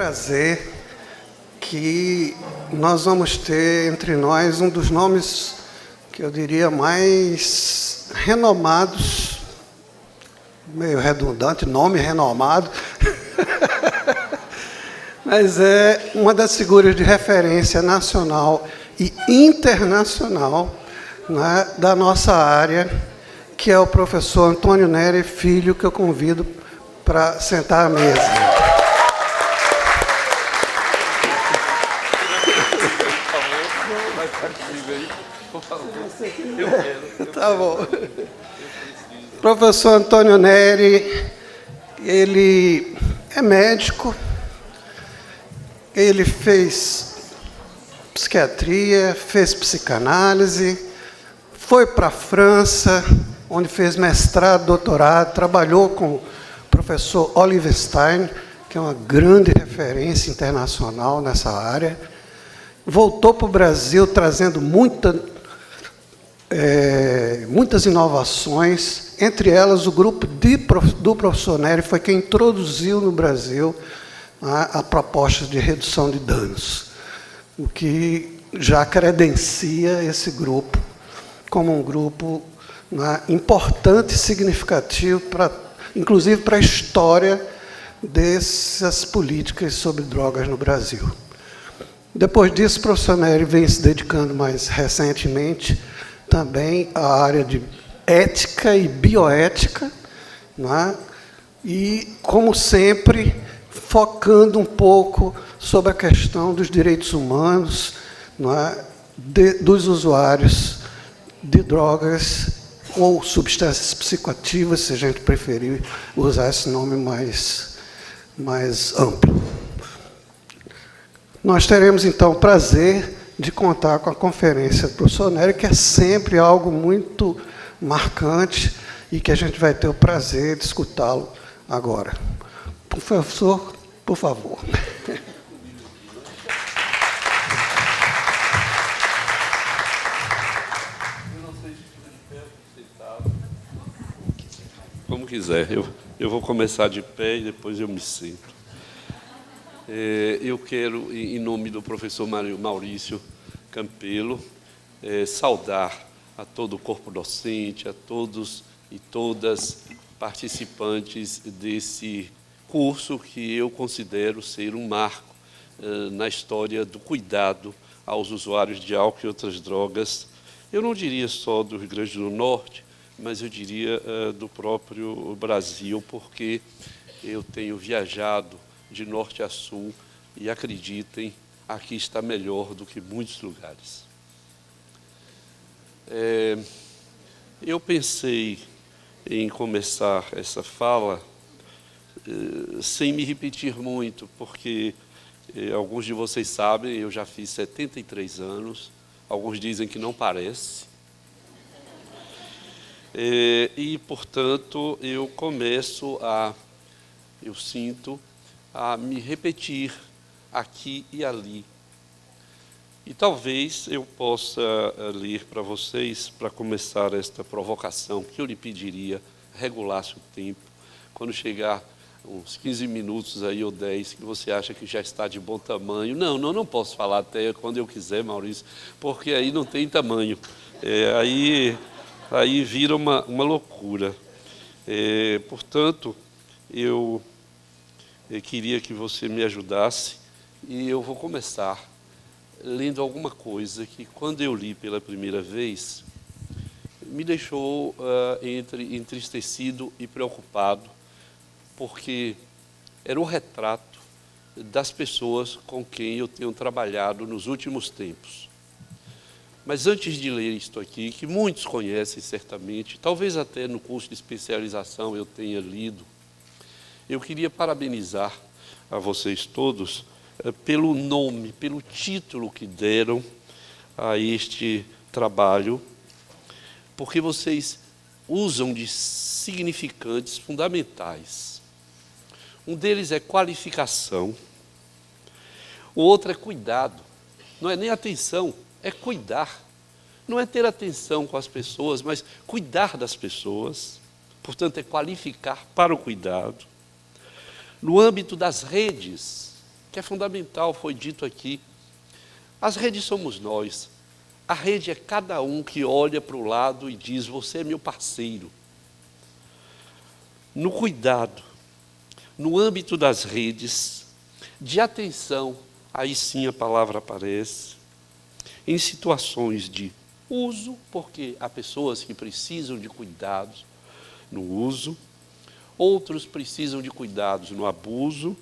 prazer que nós vamos ter entre nós um dos nomes que eu diria mais renomados, meio redundante, nome renomado, mas é uma das figuras de referência nacional e internacional, né, da nossa área, que é o professor Antônio Nery Filho, que eu convido para sentar à mesa. Tá bom. Professor Antônio Nery, ele é médico, ele fez psiquiatria, fez psicanálise, foi para a França, onde fez mestrado, doutorado, trabalhou com o professor Oliver Stein, que é uma grande referência internacional nessa área, voltou para o Brasil trazendo muitas inovações, entre elas o grupo do professor Nery foi quem introduziu no Brasil a proposta de redução de danos, o que já credencia esse grupo como um grupo importante e significativo, inclusive para a história dessas políticas sobre drogas no Brasil. Depois disso, o professor Nery vem se dedicando mais recentemente também à área de ética e bioética, e, como sempre, focando um pouco sobre a questão dos direitos humanos, dos usuários de drogas ou substâncias psicoativas, se a gente preferir usar esse nome mais amplo. Nós teremos, então, o prazer de contar com a conferência do professor Nery, que é sempre algo muito marcante e que a gente vai ter o prazer de escutá-lo agora. Professor, por favor. Como quiser. Eu vou começar de pé e depois eu me sento. Eu quero, em nome do professor Maurício Campelo, saudar a todo o corpo docente, a todos e todas participantes desse curso que eu considero ser um marco na história do cuidado aos usuários de álcool e outras drogas. Eu não diria só do Rio Grande do Norte, mas eu diria do próprio Brasil, porque eu tenho viajado de norte a sul e, acreditem, aqui está melhor do que muitos lugares. Eu pensei em começar essa fala sem me repetir muito, porque alguns de vocês sabem, eu já fiz 73 anos, alguns dizem que não parece, e, portanto, eu sinto a me repetir aqui e ali. E talvez eu possa ler para vocês, para começar esta provocação, que eu lhe pediria, regulasse o tempo. Quando chegar uns 15 minutos aí, ou 10, que você acha que já está de bom tamanho. Não posso falar até quando eu quiser, Maurício, porque aí não tem tamanho. Aí vira uma loucura. Portanto, eu queria que você me ajudasse, e eu vou começar lendo alguma coisa que, quando eu li pela primeira vez, me deixou entre entristecido e preocupado, porque era o retrato das pessoas com quem eu tenho trabalhado nos últimos tempos. Mas antes de ler isto aqui, que muitos conhecem certamente, talvez até no curso de especialização eu tenha lido, eu queria parabenizar a vocês todos pelo nome, pelo título que deram a este trabalho, porque vocês usam de significantes fundamentais. Um deles é qualificação, o outro é cuidado. Não é nem atenção, é cuidar. Não é ter atenção com as pessoas, mas cuidar das pessoas. Portanto, é qualificar para o cuidado. No âmbito das redes, que é fundamental, foi dito aqui. As redes somos nós. A rede é cada um que olha para o lado e diz, você é meu parceiro. No cuidado, no âmbito das redes, de atenção, aí sim a palavra aparece, em situações de uso, porque há pessoas que precisam de cuidados no uso, outros precisam de cuidados no abuso,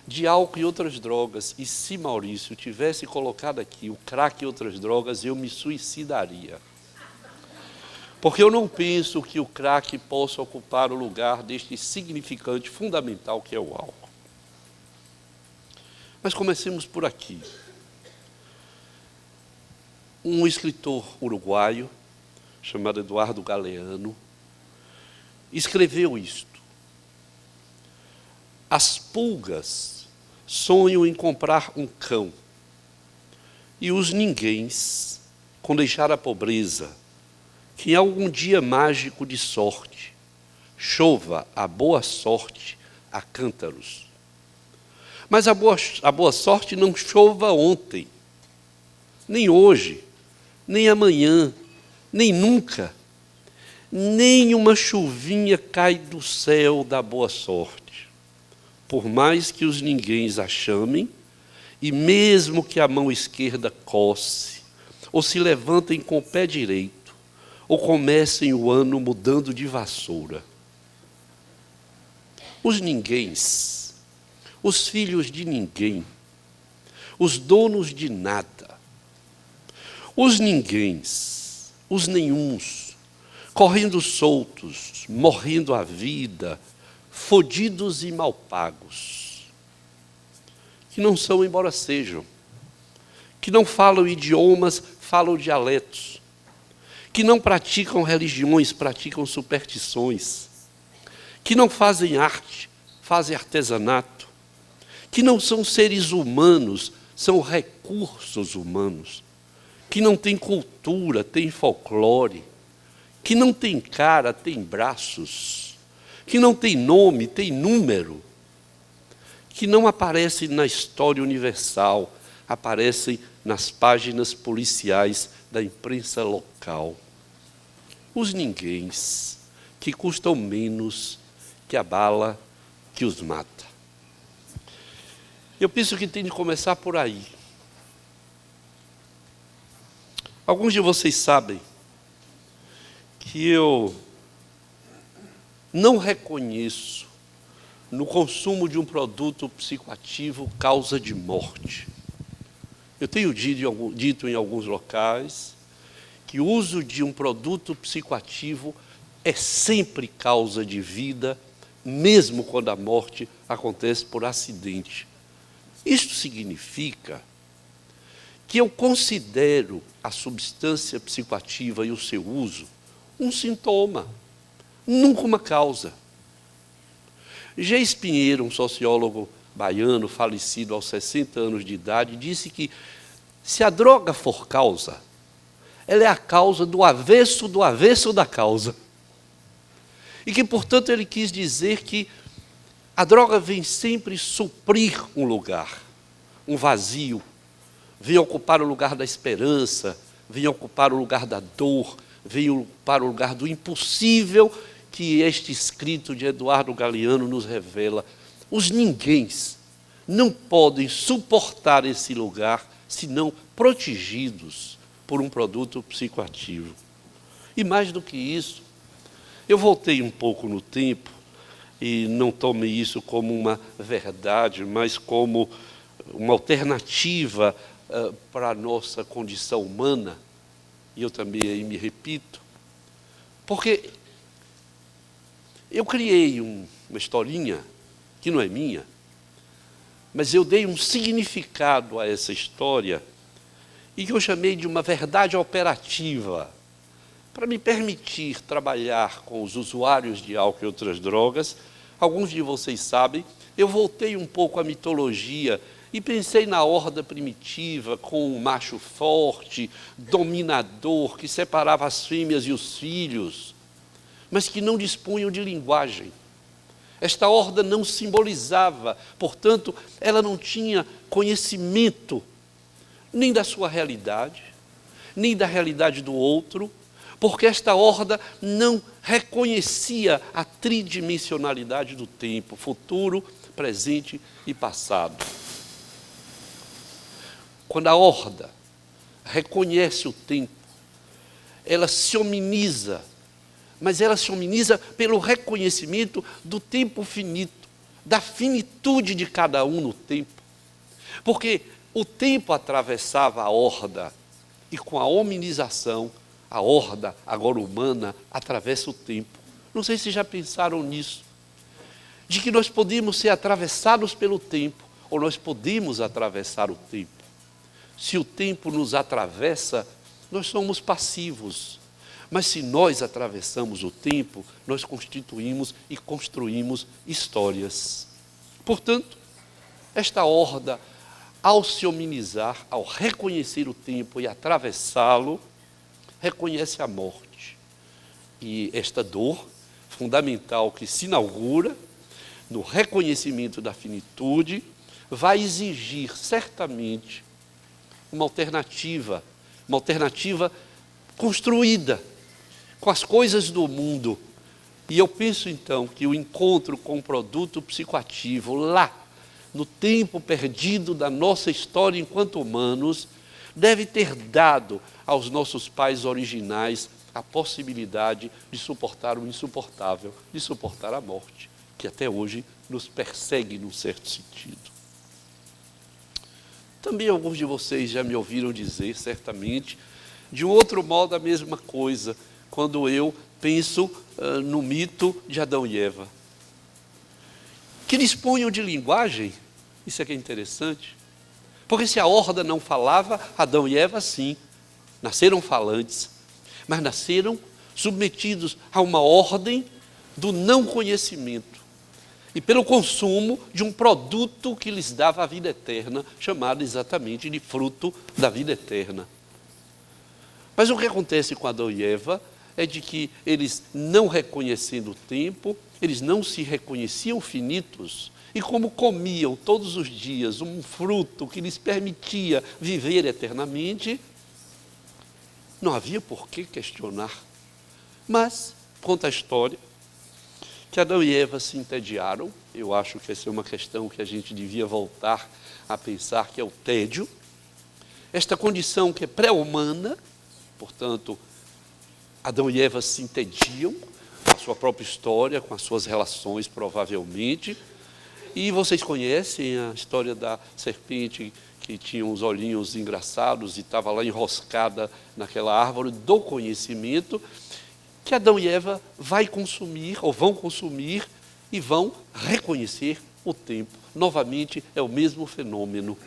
de álcool e outras drogas. E se Maurício tivesse colocado aqui o crack e outras drogas, eu me suicidaria. Porque eu não penso que o crack possa ocupar o lugar deste significante fundamental que é o álcool. Mas comecemos por aqui. Um escritor uruguaio, chamado Eduardo Galeano, escreveu isto. As pulgas sonham em comprar um cão, e os ninguéms com deixar a pobreza, que em algum dia mágico de sorte, chova a boa sorte a cântaros. Mas a boa sorte não chova ontem, nem hoje, nem amanhã, nem nunca. Nem uma chuvinha cai do céu da boa sorte. Por mais que os ninguéms a chamem, e mesmo que a mão esquerda coce, ou se levantem com o pé direito, ou comecem o ano mudando de vassoura. Os ninguéms, os filhos de ninguém, os donos de nada, os ninguéms, os nenhuns, correndo soltos, morrendo a vida, fodidos e mal pagos, que não são, embora sejam, que não falam idiomas, falam dialetos, que não praticam religiões, praticam superstições, que não fazem arte, fazem artesanato, que não são seres humanos, são recursos humanos, que não têm cultura, têm folclore, que não tem cara, tem braços, que não tem nome, tem número, que não aparecem na história universal, aparecem nas páginas policiais da imprensa local. Os ninguéms, que custam menos que a bala que os mata. Eu penso que tem de começar por aí. Alguns de vocês sabem que eu não reconheço no consumo de um produto psicoativo causa de morte. Eu tenho dito em alguns locais que o uso de um produto psicoativo é sempre causa de vida, mesmo quando a morte acontece por acidente. Isto significa que eu considero a substância psicoativa e o seu uso um sintoma, nunca uma causa. Geis Pinheiro, um sociólogo baiano, falecido aos 60 anos de idade, disse que se a droga for causa, ela é a causa do avesso da causa. E que, portanto, ele quis dizer que a droga vem sempre suprir um lugar, um vazio, vem ocupar o lugar da esperança, vem ocupar o lugar da dor, vem ocupar o lugar do impossível que este escrito de Eduardo Galeano nos revela. Os ninguéms não podem suportar esse lugar, senão protegidos por um produto psicoativo. E mais do que isso, eu voltei um pouco no tempo, e não tome isso como uma verdade, mas como uma alternativa para a nossa condição humana, e eu também aí me repito, porque eu criei uma historinha que não é minha, mas eu dei um significado a essa história e que eu chamei de uma verdade operativa, para me permitir trabalhar com os usuários de álcool e outras drogas. Alguns de vocês sabem, eu voltei um pouco à mitologia e pensei na horda primitiva, com um macho forte, dominador, que separava as fêmeas e os filhos, mas que não dispunham de linguagem, Esta horda não simbolizava, portanto, ela não tinha conhecimento nem da sua realidade, nem da realidade do outro, porque esta horda não reconhecia a tridimensionalidade do tempo, futuro, presente e passado. Quando a horda reconhece o tempo, ela se hominiza, mas ela se hominiza pelo reconhecimento do tempo finito, da finitude de cada um no tempo. Porque o tempo atravessava a horda, e com a hominização, a horda, agora humana, atravessa o tempo. Não sei se já pensaram nisso, de que nós podíamos ser atravessados pelo tempo, ou nós podemos atravessar o tempo. Se o tempo nos atravessa, nós somos passivos. Mas se nós atravessamos o tempo, nós constituímos e construímos histórias. Portanto, esta horda, ao se hominizar, ao reconhecer o tempo e atravessá-lo, reconhece a morte. E esta dor fundamental que se inaugura no reconhecimento da finitude vai exigir certamente uma alternativa construída com as coisas do mundo. E eu penso então que o encontro com o produto psicoativo lá, no tempo perdido da nossa história enquanto humanos, deve ter dado aos nossos pais originais a possibilidade de suportar o insuportável, de suportar a morte, que até hoje nos persegue num certo sentido. Também alguns de vocês já me ouviram dizer, certamente, de um outro modo a mesma coisa, quando eu penso no mito de Adão e Eva. Que dispunham de linguagem, isso é que é interessante, porque se a horda não falava, Adão e Eva sim, nasceram falantes, mas nasceram submetidos a uma ordem do não conhecimento e pelo consumo de um produto que lhes dava a vida eterna, chamado exatamente de fruto da vida eterna. Mas o que acontece com Adão e Eva é de que eles, não reconhecendo o tempo, eles não se reconheciam finitos, e como comiam todos os dias um fruto que lhes permitia viver eternamente, não havia por que questionar. Mas, conta a história, que Adão e Eva se entediaram. Eu acho que essa é uma questão que a gente devia voltar a pensar, que é o tédio. Esta condição que é pré-humana, portanto, Adão e Eva se entediam com a sua própria história, com as suas relações, provavelmente. E vocês conhecem a história da serpente que tinha uns olhinhos engraçados e estava lá enroscada naquela árvore do conhecimento, que Adão e Eva vai consumir, ou vão consumir, e vão reconhecer o tempo. Novamente, é o mesmo fenômeno.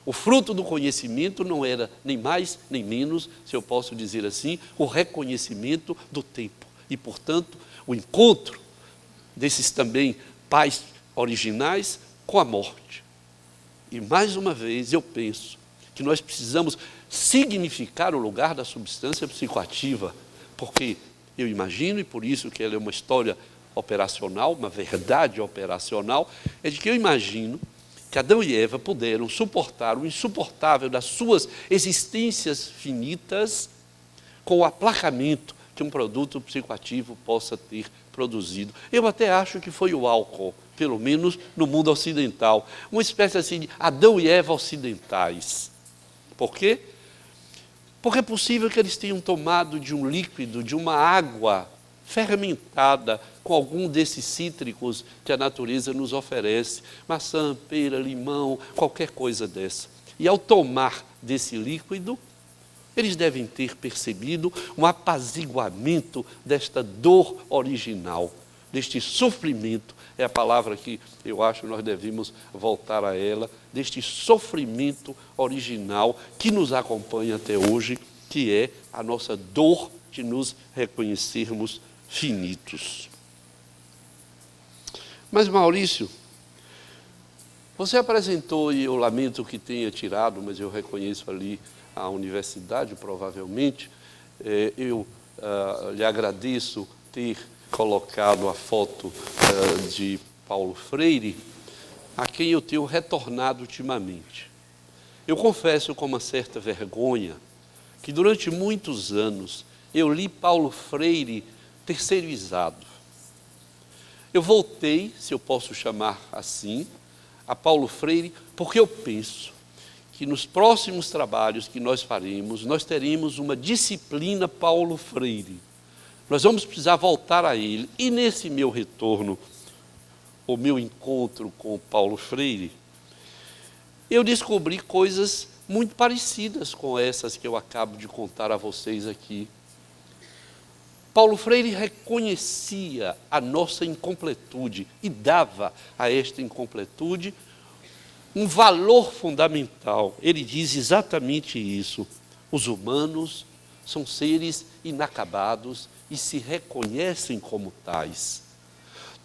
O fruto do conhecimento não era nem mais, nem menos, se eu posso dizer assim, o reconhecimento do tempo. E, portanto, o encontro desses também pais originais com a morte. E, mais uma vez, eu penso que nós precisamos significar o lugar da substância psicoativa, porque eu imagino, e por isso que ela é uma história operacional, uma verdade operacional, é de que eu imagino que Adão e Eva puderam suportar o insuportável das suas existências finitas com o aplacamento que um produto psicoativo possa ter produzido. Eu até acho que foi o álcool, pelo menos no mundo ocidental, uma espécie assim de Adão e Eva ocidentais. Por quê? Porque é possível que eles tenham tomado de um líquido, de uma água fermentada com algum desses cítricos que a natureza nos oferece, maçã, pera, limão, qualquer coisa dessa. E ao tomar desse líquido, eles devem ter percebido um apaziguamento desta dor original, deste sofrimento, é a palavra que eu acho que nós devemos voltar a ela, deste sofrimento original que nos acompanha até hoje, que é a nossa dor de nos reconhecermos finitos. Mas, Maurício, você apresentou, e eu lamento que tenha tirado, mas eu reconheço ali a universidade, provavelmente, eu lhe agradeço ter colocado a foto de Paulo Freire, a quem eu tenho retornado ultimamente. Eu confesso com uma certa vergonha que durante muitos anos eu li Paulo Freire terceirizado. Eu voltei, se eu posso chamar assim, a Paulo Freire, porque eu penso que nos próximos trabalhos que nós faremos, nós teremos uma disciplina Paulo Freire. Nós vamos precisar voltar a ele. E nesse meu retorno, o meu encontro com Paulo Freire, eu descobri coisas muito parecidas com essas que eu acabo de contar a vocês aqui. Paulo Freire reconhecia a nossa incompletude e dava a esta incompletude um valor fundamental. Ele diz exatamente isso. Os humanos são seres inacabados e se reconhecem como tais.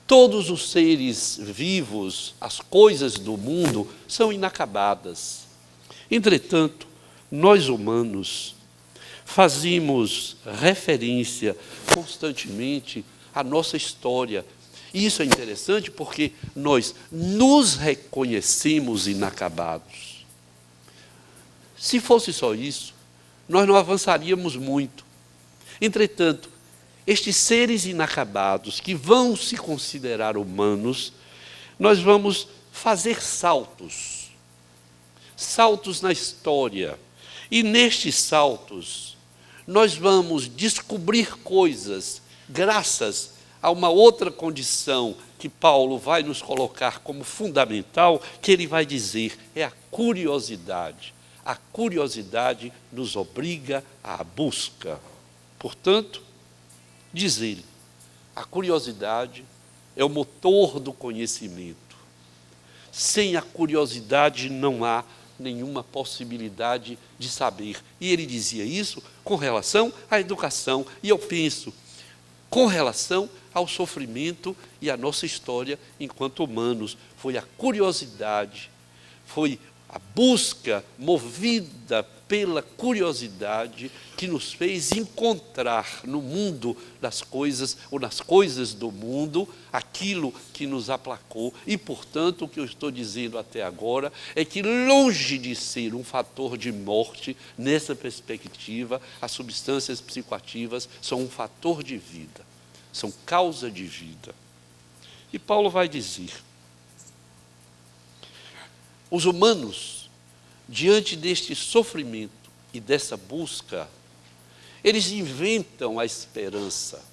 Todos os seres vivos, as coisas do mundo, são inacabadas. Entretanto, nós humanos fazemos referência constantemente à nossa história. E isso é interessante porque nós nos reconhecemos inacabados. Se fosse só isso, nós não avançaríamos muito. Entretanto, estes seres inacabados que vão se considerar humanos, nós vamos fazer saltos na história. E nestes saltos, nós vamos descobrir coisas graças a uma outra condição que Paulo vai nos colocar como fundamental, que ele vai dizer, é a curiosidade. A curiosidade nos obriga à busca. Portanto, diz ele, a curiosidade é o motor do conhecimento. Sem a curiosidade não há nenhuma possibilidade de saber. E ele dizia isso com relação à educação. E eu penso, com relação ao sofrimento e à nossa história enquanto humanos. Foi a curiosidade, foi a busca movida pela curiosidade que nos fez encontrar no mundo das coisas, ou nas coisas do mundo, aquilo que nos aplacou. E, portanto, o que eu estou dizendo até agora é que, longe de ser um fator de morte, nessa perspectiva, as substâncias psicoativas são um fator de vida, são causa de vida. E Paulo vai dizer, os humanos, diante deste sofrimento e dessa busca, eles inventam a esperança.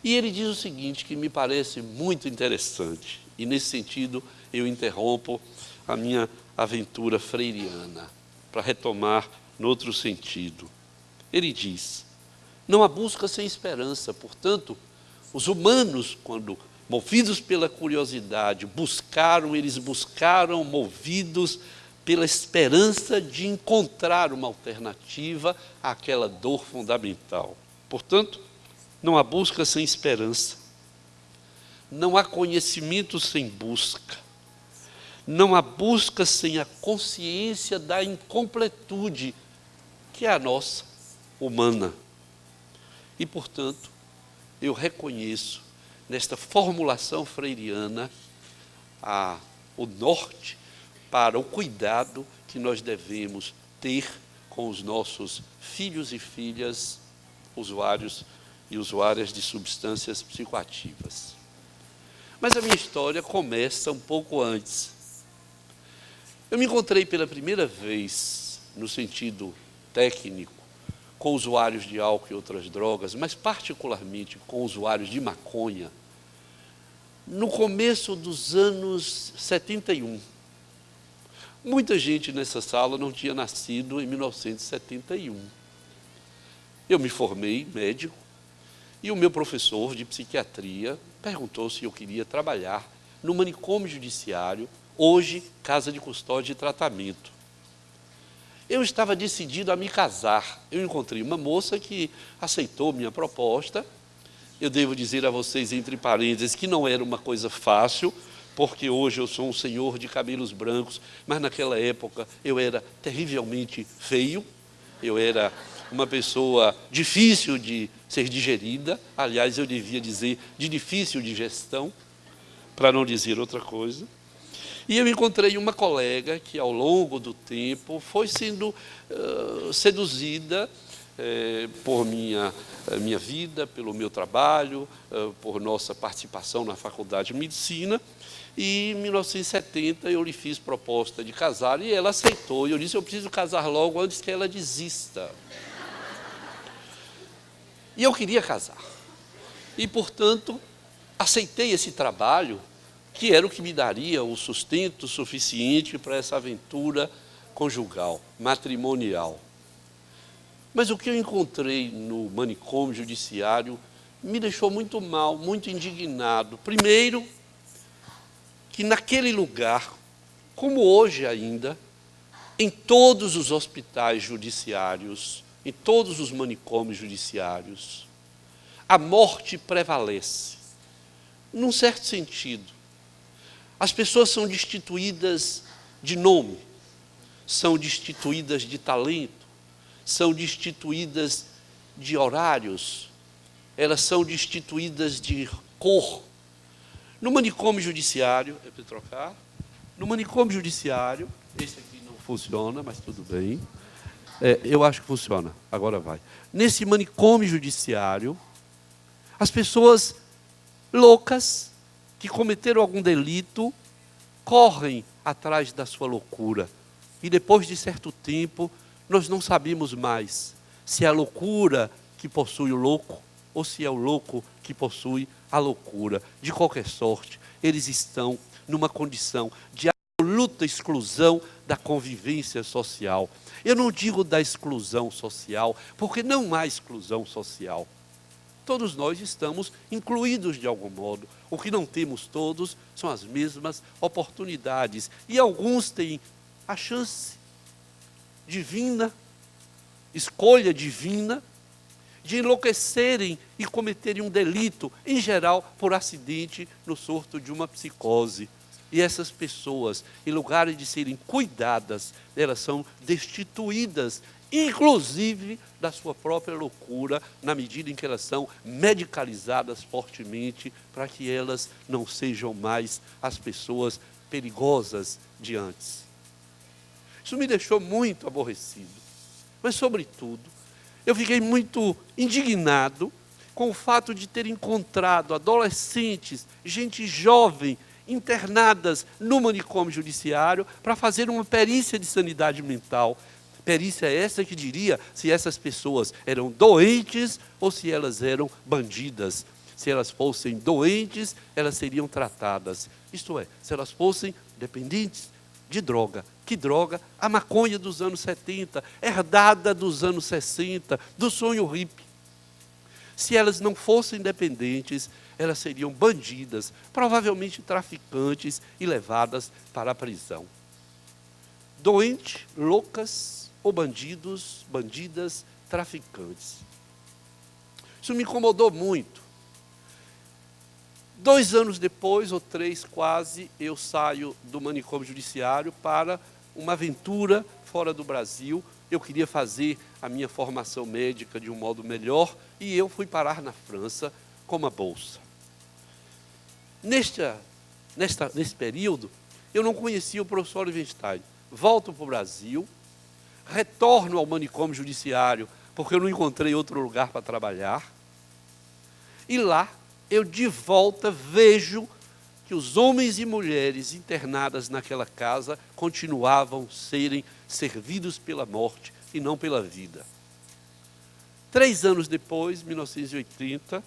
E ele diz o seguinte, que me parece muito interessante, e nesse sentido eu interrompo a minha aventura freiriana, para retomar no outro sentido. Ele diz, não há busca sem esperança, portanto, os humanos, quando movidos pela curiosidade, eles buscaram movidos pela esperança de encontrar uma alternativa àquela dor fundamental. Portanto, não há busca sem esperança, não há conhecimento sem busca, não há busca sem a consciência da incompletude, que é a nossa, humana. E, portanto, eu reconheço nesta formulação freiriana o norte para o cuidado que nós devemos ter com os nossos filhos e filhas, usuários e usuárias de substâncias psicoativas. Mas a minha história começa um pouco antes. Eu me encontrei pela primeira vez, no sentido técnico, com usuários de álcool e outras drogas, mas particularmente com usuários de maconha, no começo dos anos 71. Muita gente nessa sala não tinha nascido em 1971. Eu me formei médico e o meu professor de psiquiatria perguntou se eu queria trabalhar no manicômio judiciário, hoje casa de custódia e tratamento. Eu estava decidido a me casar. Eu encontrei uma moça que aceitou minha proposta. Eu devo dizer a vocês, entre parênteses, que não era uma coisa fácil, porque hoje eu sou um senhor de cabelos brancos, mas naquela época eu era terrivelmente feio, eu era uma pessoa difícil de ser digerida, aliás, eu devia dizer de difícil digestão, para não dizer outra coisa. E eu encontrei uma colega que, ao longo do tempo, foi sendo seduzida por minha vida, pelo meu trabalho, por nossa participação na Faculdade de Medicina. E em 1970 eu lhe fiz proposta de casar e ela aceitou. E eu disse, eu preciso casar logo antes que ela desista. E eu queria casar. E, portanto, aceitei esse trabalho, que era o que me daria o sustento suficiente para essa aventura conjugal, matrimonial. Mas o que eu encontrei no manicômio judiciário me deixou muito mal, muito indignado. Primeiro, que naquele lugar, como hoje ainda, em todos os hospitais judiciários, em todos os manicômios judiciários, a morte prevalece. Num certo sentido, as pessoas são destituídas de nome, são destituídas de talento, são destituídas de horários, elas são destituídas de cor. No manicômio judiciário, é para trocar? No manicômio judiciário, esse aqui não funciona, mas tudo bem. Eu acho que funciona, agora vai. Nesse manicômio judiciário, as pessoas loucas que cometeram algum delito correm atrás da sua loucura. E depois de certo tempo, nós não sabemos mais se é a loucura que possui o louco ou se é o louco que possui a loucura. De qualquer sorte, eles estão numa condição de absoluta exclusão da convivência social. Eu não digo da exclusão social, porque não há exclusão social. Todos nós estamos incluídos de algum modo. O que não temos todos são as mesmas oportunidades. E alguns têm a chance divina, escolha divina, de enlouquecerem e cometerem um delito, em geral, por acidente, no surto de uma psicose. E essas pessoas, em lugar de serem cuidadas, elas são destituídas, inclusive da sua própria loucura, na medida em que elas são medicalizadas fortemente, para que elas não sejam mais as pessoas perigosas de antes. Isso me deixou muito aborrecido, mas, sobretudo, eu fiquei muito indignado com o fato de ter encontrado adolescentes, gente jovem, internadas no manicômio judiciário para fazer uma perícia de sanidade mental. Perícia essa que diria se essas pessoas eram doentes ou se elas eram bandidas. Se elas fossem doentes, elas seriam tratadas. Isto é, se elas fossem dependentes de droga. Que droga? A maconha dos anos 70, herdada dos anos 60, do sonho hippie. Se elas não fossem dependentes, elas seriam bandidas, provavelmente traficantes e levadas para a prisão. Doentes, loucas ou bandidos, bandidas, traficantes. Isso me incomodou muito. 2 anos depois, ou 3 quase, eu saio do manicômio judiciário para uma aventura fora do Brasil. Eu queria fazer a minha formação médica de um modo melhor e eu fui parar na França com uma bolsa. Nesse período, eu não conhecia o professor Olivenstein. Volto para o Brasil, retorno ao manicômio judiciário, porque eu não encontrei outro lugar para trabalhar. E lá, eu de volta vejo que os homens e mulheres internadas naquela casa continuavam serem servidos pela morte e não pela vida. 3 anos depois, 1980,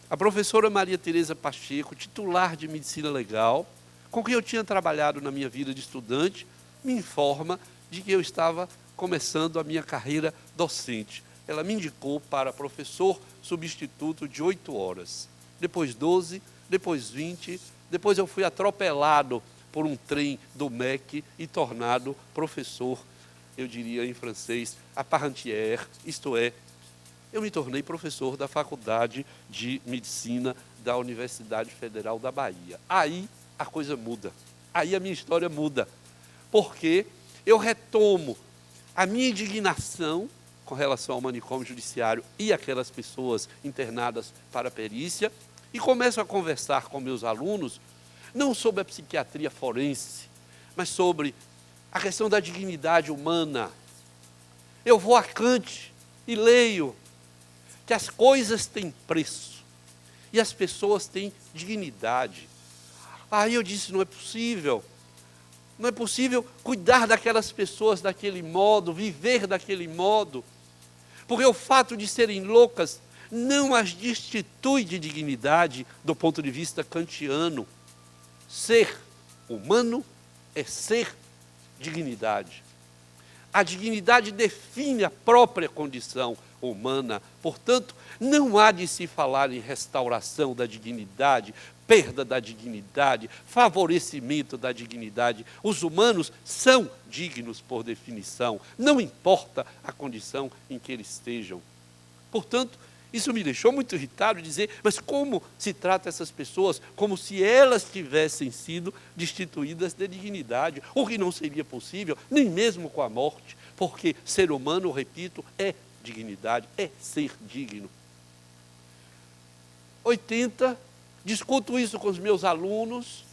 a professora Maria Tereza Pacheco, titular de Medicina Legal, com quem eu tinha trabalhado na minha vida de estudante, me informa de que eu estava começando a minha carreira docente. Ela me indicou para professor substituto de 8 horas. Depois 12, depois 20, depois eu fui atropelado por um trem do MEC e tornado professor, eu diria em francês, à part entière, isto é, eu me tornei professor da Faculdade de Medicina da Universidade Federal da Bahia. Aí a coisa muda, aí a minha história muda, porque eu retomo a minha indignação com relação ao manicômio judiciário e aquelas pessoas internadas para a perícia, e começo a conversar com meus alunos, não sobre a psiquiatria forense, mas sobre a questão da dignidade humana. Eu vou a Kant e leio que as coisas têm preço e as pessoas têm dignidade. Aí eu disse, não é possível. Não é possível cuidar daquelas pessoas daquele modo, viver daquele modo, porque o fato de serem loucas não as destitui de dignidade do ponto de vista kantiano. Ser humano é ser dignidade. A dignidade define a própria condição humana, portanto, não há de se falar em restauração da dignidade, perda da dignidade, favorecimento da dignidade. Os humanos são dignos por definição, não importa a condição em que eles estejam. Portanto, isso me deixou muito irritado dizer, mas como se trata essas pessoas como se elas tivessem sido destituídas de dignidade, o que não seria possível, nem mesmo com a morte, porque ser humano, repito, é dignidade, é ser digno. 80, discuto isso com os meus alunos,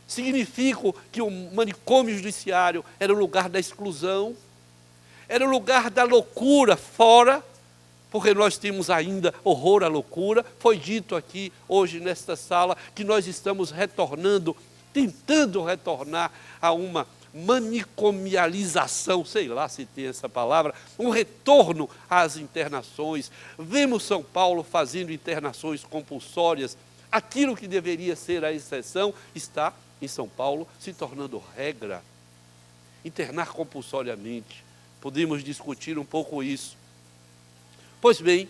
significo que o manicômio judiciário era o lugar da exclusão, era o lugar da loucura fora, porque nós temos ainda horror à loucura. Foi dito aqui hoje nesta sala que nós estamos retornando, tentando retornar a uma manicomialização, sei lá se tem essa palavra, um retorno às internações. Vemos São Paulo fazendo internações compulsórias. Aquilo que deveria ser a exceção está em São Paulo se tornando regra. Internar compulsoriamente. Podemos discutir um pouco isso. Pois bem,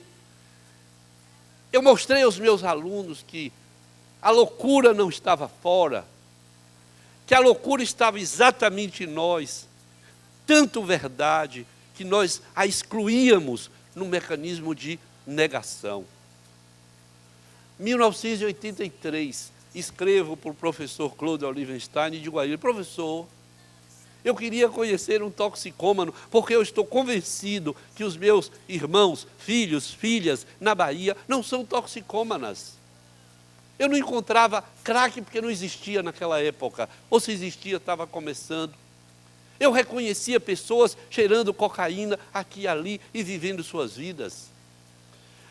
eu mostrei aos meus alunos que a loucura não estava fora, que a loucura estava exatamente em nós, tanto verdade que nós a excluíamos no mecanismo de negação. 1983, escrevo para o professor Claude Olivenstein e digo a ele, professor, eu queria conhecer um toxicômano, porque eu estou convencido que os meus irmãos, filhos, filhas, na Bahia, não são toxicômanas. Eu não encontrava crack porque não existia naquela época, ou se existia, estava começando. Eu reconhecia pessoas cheirando cocaína aqui e ali e vivendo suas vidas.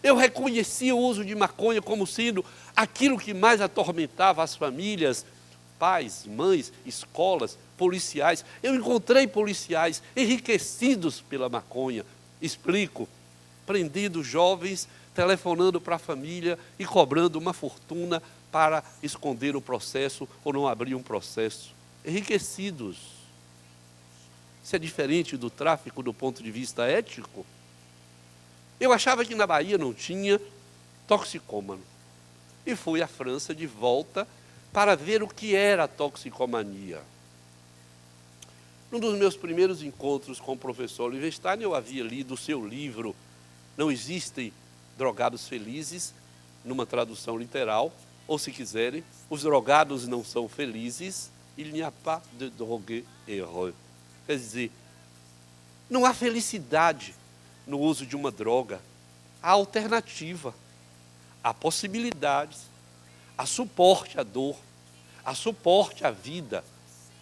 Eu reconhecia o uso de maconha como sendo aquilo que mais atormentava as famílias, pais, mães, escolas, policiais. Eu encontrei policiais enriquecidos pela maconha. Explico, prendendo jovens, telefonando para a família e cobrando uma fortuna para esconder o processo ou não abrir um processo. Enriquecidos. Isso é diferente do tráfico do ponto de vista ético? Eu achava que na Bahia não tinha toxicômano. E fui à França de volta para ver o que era a toxicomania. Num dos meus primeiros encontros com o professor Olivenstein, eu havia lido o seu livro Não Existem Drogados Felizes, numa tradução literal, ou se quiserem, Os Drogados Não São Felizes, Il n'y a pas de drogue heureux. Quer dizer, não há felicidade no uso de uma droga, há alternativa, há possibilidades, há suporte à dor, há suporte à vida,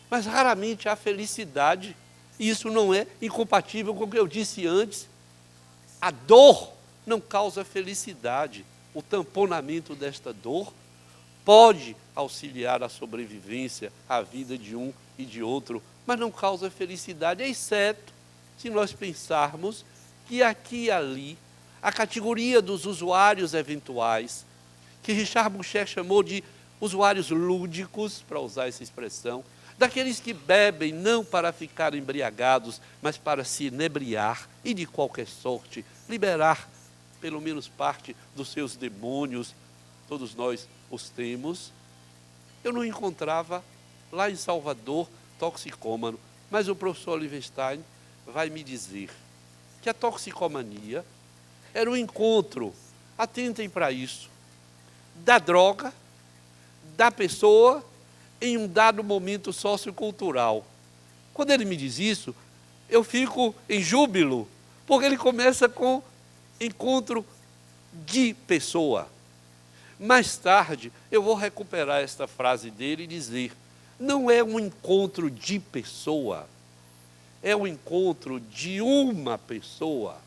mas raramente há felicidade, e isso não é incompatível com o que eu disse antes. A dor não causa felicidade, o tamponamento desta dor pode auxiliar a sobrevivência, a vida de um e de outro, mas não causa felicidade, exceto se nós pensarmos que aqui e ali, a categoria dos usuários eventuais, que Richard Boucher chamou de usuários lúdicos, para usar essa expressão, daqueles que bebem não para ficar embriagados, mas para se inebriar e, de qualquer sorte, liberar pelo menos parte dos seus demônios, todos nós os temos. Eu não encontrava lá em Salvador toxicômano, mas o professor Olivenstein vai me dizer que a toxicomania era o encontro, atentem para isso, da droga, da pessoa, em um dado momento sociocultural. Quando ele me diz isso, eu fico em júbilo, Porque ele começa com encontro de pessoa. Mais tarde, eu vou recuperar esta frase dele e dizer: não é um encontro de pessoa, é um encontro de uma pessoa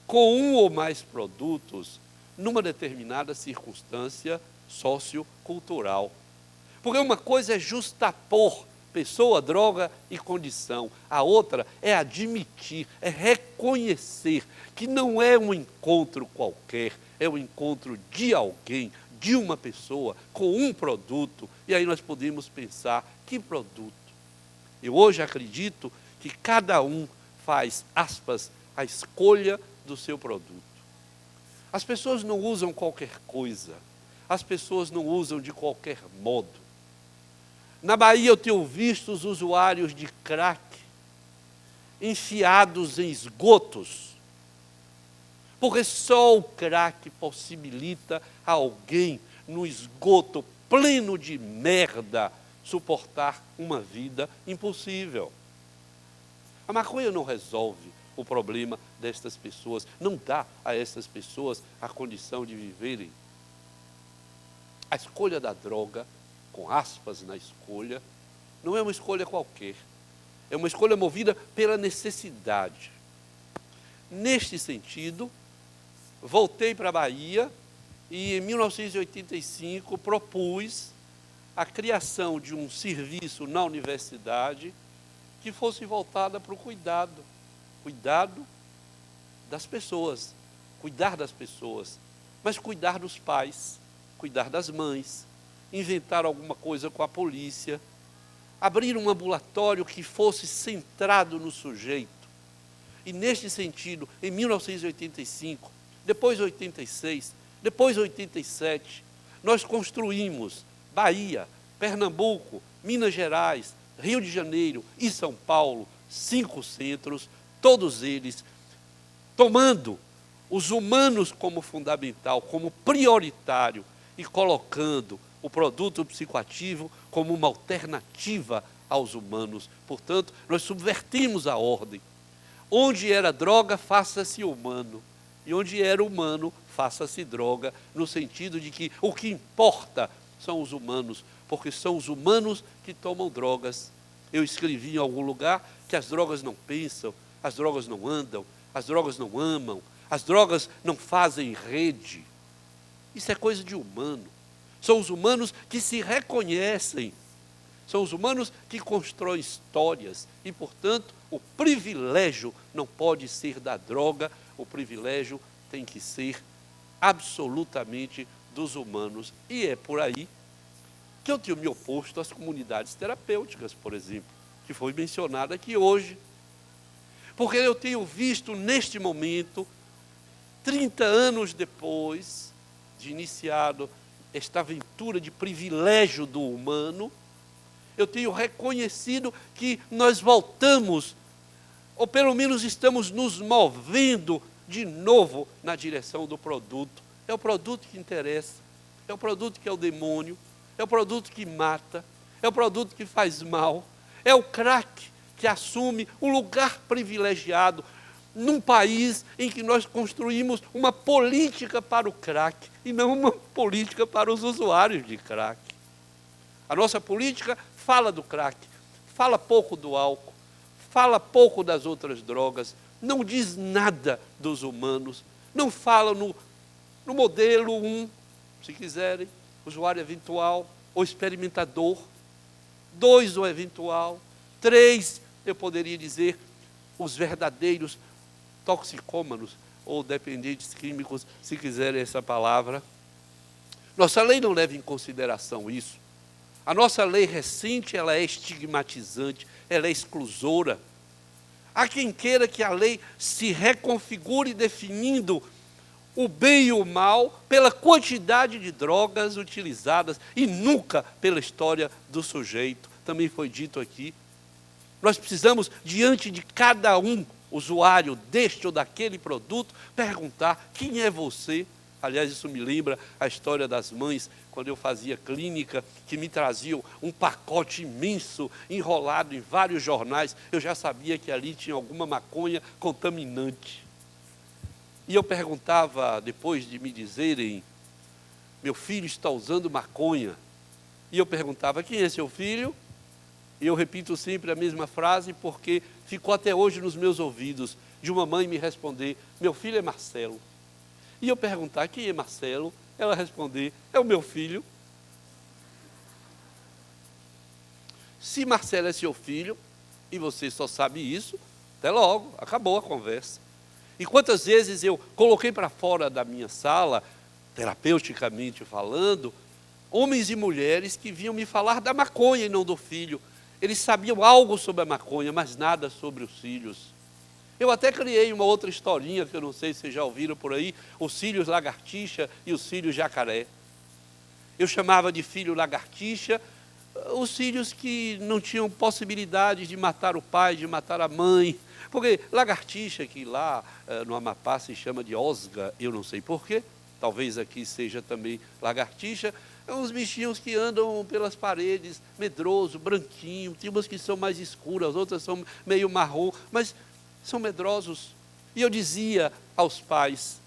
com um ou mais produtos numa determinada circunstância sociocultural. Porque uma coisa é justapor pessoa, droga e condição. A outra é admitir, é reconhecer que não é um encontro qualquer, é um encontro de alguém, de uma pessoa, com um produto. E aí nós podemos pensar: que produto? Eu hoje acredito que cada um faz, aspas, a escolha do seu produto. As pessoas não usam qualquer coisa, as pessoas não usam de qualquer modo. Na Bahia eu tenho visto os usuários de crack enfiados em esgotos, porque só o crack possibilita a alguém no esgoto pleno de merda suportar uma vida impossível. A maconha não resolve o problema destas pessoas, não dá a essas pessoas a condição de viverem. A escolha da droga, com aspas na escolha, não é uma escolha qualquer, é uma escolha movida pela necessidade. Neste sentido, voltei para a Bahia e em 1985 propus a criação de um serviço na universidade que fosse voltada para o cuidado das pessoas, cuidar das pessoas, mas cuidar dos pais, cuidar das mães, inventar alguma coisa com a polícia, abrir um ambulatório que fosse centrado no sujeito. E neste sentido, em 1985, depois 86, depois 87, nós construímos Bahia, Pernambuco, Minas Gerais, Rio de Janeiro e São Paulo, 5 centros, todos eles tomando os humanos como fundamental, como prioritário e colocando o produto psicoativo como uma alternativa aos humanos. Portanto, nós subvertimos a ordem. Onde era droga, faça-se humano. E onde era humano, faça-se droga, no sentido de que o que importa são os humanos, porque são os humanos que tomam drogas. Eu escrevi em algum lugar que as drogas não pensam, as drogas não andam, as drogas não amam, as drogas não fazem rede. Isso é coisa de humano. São os humanos que se reconhecem, são os humanos que constroem histórias e, portanto, o privilégio não pode ser da droga, o privilégio tem que ser absolutamente dos humanos. E é por aí que eu tenho me oposto às comunidades terapêuticas, por exemplo, que foi mencionada aqui hoje. Porque eu tenho visto neste momento, 30 anos depois de iniciado esta aventura de privilégio do humano, eu tenho reconhecido que nós voltamos, ou pelo menos estamos nos movendo de novo na direção do produto. É o produto que interessa, é o produto que é o demônio, é o produto que mata, é o produto que faz mal, é o crack que assume um lugar privilegiado num país em que nós construímos uma política para o crack e não uma política para os usuários de crack. A nossa política fala do crack, fala pouco do álcool, fala pouco das outras drogas, não diz nada dos humanos, não fala no modelo 1, se quiserem, usuário eventual ou experimentador, 2, o eventual, 3, eu poderia dizer, os verdadeiros toxicômanos ou dependentes químicos, se quiserem essa palavra. Nossa lei não leva em consideração isso. A nossa lei recente, ela é estigmatizante, ela é exclusora. Há quem queira que a lei se reconfigure definindo o bem e o mal pela quantidade de drogas utilizadas e nunca pela história do sujeito. Também foi dito aqui. Nós precisamos, diante de cada um usuário deste ou daquele produto, perguntar: quem é você? Aliás, isso me lembra a história das mães, quando eu fazia clínica, que me traziam um pacote imenso, enrolado em vários jornais. Eu já sabia que ali tinha alguma maconha contaminante. E eu perguntava, depois de me dizerem, meu filho está usando maconha. E eu perguntava, quem é seu filho? E eu repito sempre a mesma frase, porque ficou até hoje nos meus ouvidos, de uma mãe me responder, meu filho é Marcelo. E eu perguntar, quem é Marcelo? Ela responder, é o meu filho. Se Marcelo é seu filho, e você só sabe isso, até logo, acabou a conversa. E quantas vezes eu coloquei para fora da minha sala, terapeuticamente falando, homens e mulheres que vinham me falar da maconha e não do filho. Eles sabiam algo sobre a maconha, mas nada sobre os filhos. Eu até criei uma outra historinha, que eu não sei se vocês já ouviram por aí, os cílios lagartixa e os cílios jacaré. Eu chamava de filho lagartixa os filhos que não tinham possibilidade de matar o pai, de matar a mãe. Porque lagartixa, que lá no Amapá se chama de osga, eu não sei porquê, talvez aqui seja também lagartixa, é uns bichinhos que andam pelas paredes, medroso, branquinho, tem umas que são mais escuras, outras são meio marrom, mas são medrosos. E eu dizia aos pais,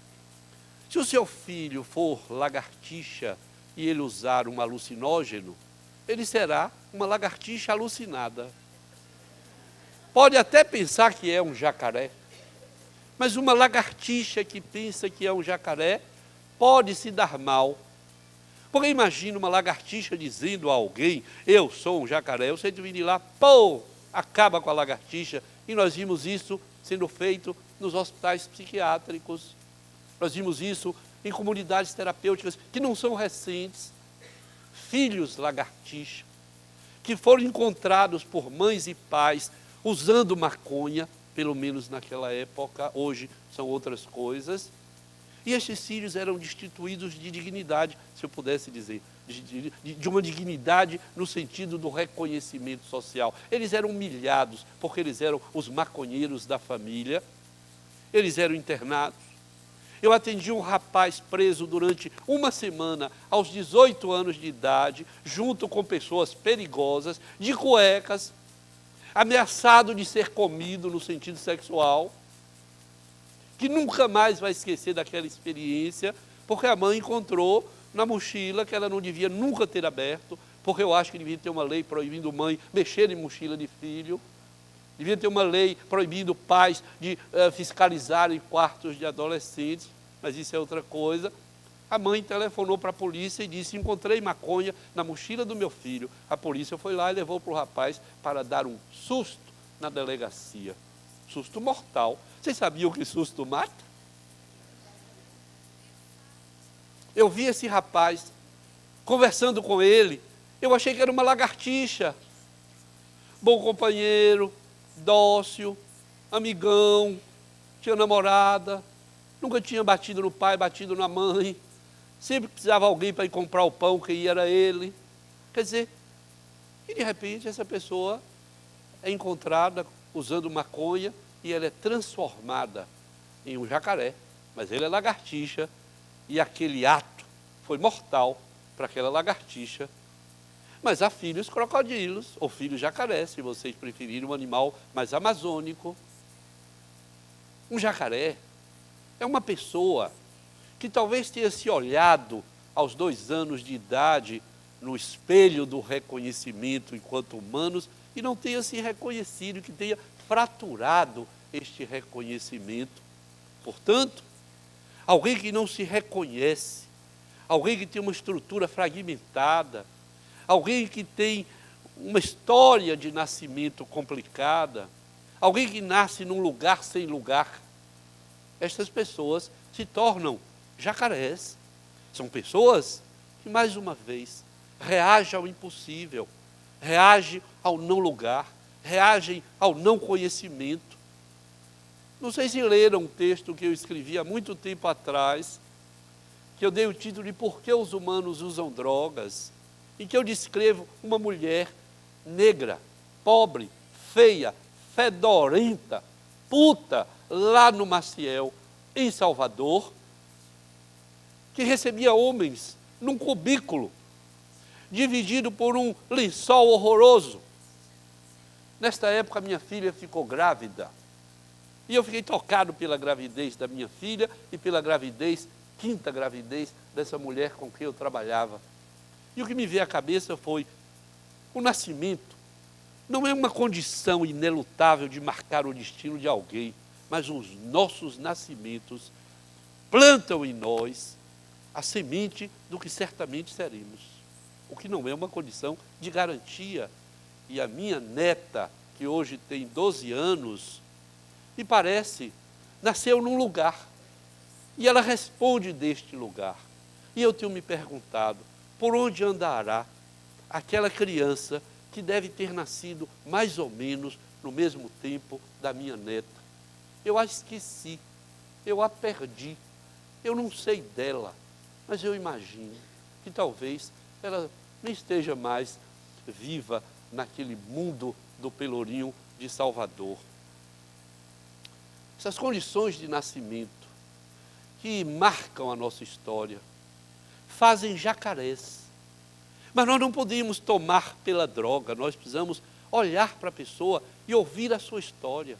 se o seu filho for lagartixa e ele usar um alucinógeno, ele será uma lagartixa alucinada. Pode até pensar que é um jacaré, mas uma lagartixa que pensa que é um jacaré pode se dar mal. Porque imagina uma lagartixa dizendo a alguém, eu sou um jacaré, eu sei de vir de lá, pô, acaba com a lagartixa. E nós vimos isso sendo feito nos hospitais psiquiátricos. Nós vimos isso em comunidades terapêuticas que não são recentes. Filhos lagartixa, que foram encontrados por mães e pais usando maconha, pelo menos naquela época, hoje são outras coisas. E estes filhos eram destituídos de dignidade, se eu pudesse dizer, de uma dignidade no sentido do reconhecimento social. Eles eram humilhados, porque eles eram os maconheiros da família, eles eram internados. Eu atendi um rapaz preso durante uma semana, aos 18 anos de idade, junto com pessoas perigosas, de cuecas, ameaçado de ser comido no sentido sexual, que nunca mais vai esquecer daquela experiência, porque a mãe encontrou na mochila que ela não devia nunca ter aberto, porque eu acho que devia ter uma lei proibindo mãe mexer em mochila de filho, devia ter uma lei proibindo pais de fiscalizarem quartos de adolescentes, mas isso é outra coisa. A mãe telefonou para a polícia e disse, encontrei maconha na mochila do meu filho. A polícia foi lá e levou para o rapaz para dar um susto na delegacia. Susto mortal. Vocês sabiam que susto mata? Eu vi esse rapaz, conversando com ele, eu achei que era uma lagartixa. Bom companheiro, dócil, amigão, tinha namorada, nunca tinha batido no pai, batido na mãe, sempre precisava alguém para ir comprar o pão, quem era ele. Quer dizer, e de repente essa pessoa é encontrada usando maconha e ela é transformada em um jacaré, mas ele é lagartixa e aquele ato foi mortal para aquela lagartixa. Mas há filhos crocodilos, ou filhos jacaré, se vocês preferirem, um animal mais amazônico. Um jacaré é uma pessoa que talvez tenha se olhado aos 2 anos de idade no espelho do reconhecimento enquanto humanos e não tenha se reconhecido, que tenha fraturado este reconhecimento. Portanto, alguém que não se reconhece, alguém que tem uma estrutura fragmentada, alguém que tem uma história de nascimento complicada, alguém que nasce num lugar sem lugar, estas pessoas se tornam jacarés. São pessoas que, mais uma vez, reagem ao impossível, reagem ao não lugar, reagem ao não conhecimento. Não sei se leram um texto que eu escrevi há muito tempo atrás, que eu dei o título de Por que os humanos usam drogas, em que eu descrevo uma mulher negra, pobre, feia, fedorenta, puta, lá no Maciel, em Salvador, que recebia homens num cubículo, dividido por um lençol horroroso. Nesta época, minha filha ficou grávida. E eu fiquei tocado pela gravidez da minha filha e pela gravidez, quinta gravidez, dessa mulher com quem eu trabalhava. E o que me veio à cabeça foi: o nascimento não é uma condição inelutável de marcar o destino de alguém, mas os nossos nascimentos plantam em nós a semente do que certamente seremos, o que não é uma condição de garantia. E a minha neta, que hoje tem 12 anos, me parece, nasceu num lugar, e ela responde deste lugar. E eu tenho me perguntado, por onde andará aquela criança que deve ter nascido mais ou menos no mesmo tempo da minha neta? Eu a esqueci, eu a perdi, eu não sei dela, mas eu imagino que talvez ela nem esteja mais viva naquele mundo do Pelourinho de Salvador. Essas condições de nascimento que marcam a nossa história fazem jacarés. Mas nós não podemos tomar pela droga, nós precisamos olhar para a pessoa e ouvir a sua história.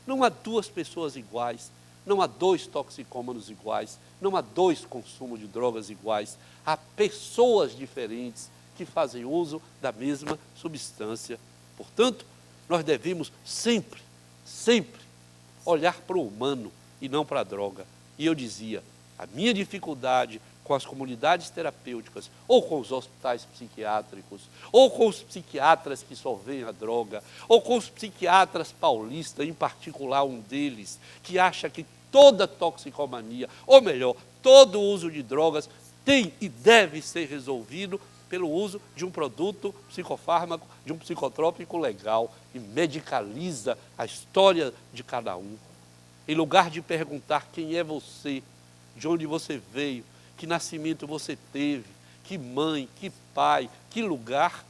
Não há duas pessoas iguais, não há dois toxicômanos iguais, não há dois consumos de drogas iguais. Há pessoas diferentes que fazem uso da mesma substância. Portanto, nós devemos sempre olhar para o humano e não para a droga. E eu dizia, a minha dificuldade com as comunidades terapêuticas, ou com os hospitais psiquiátricos, ou com os psiquiatras que só veem a droga, ou com os psiquiatras paulistas, em particular um deles, que acha que toda toxicomania, ou melhor, todo uso de drogas tem e deve ser resolvido pelo uso de um produto psicofármaco, de um psicotrópico legal, e medicaliza a história de cada um. Em lugar de perguntar quem é você, de onde você veio, que nascimento você teve, que mãe, que pai, que lugar,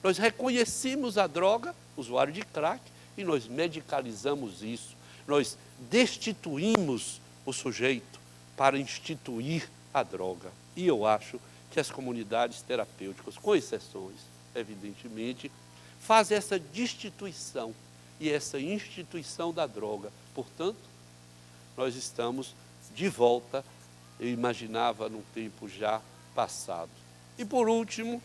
nós reconhecemos a droga, usuário de crack, e nós medicalizamos isso. Nós destituímos o sujeito para instituir a droga. E eu acho que as comunidades terapêuticas, com exceções, evidentemente, fazem essa destituição e essa instituição da droga. Portanto, nós estamos de volta, eu imaginava, num tempo já passado. E por último,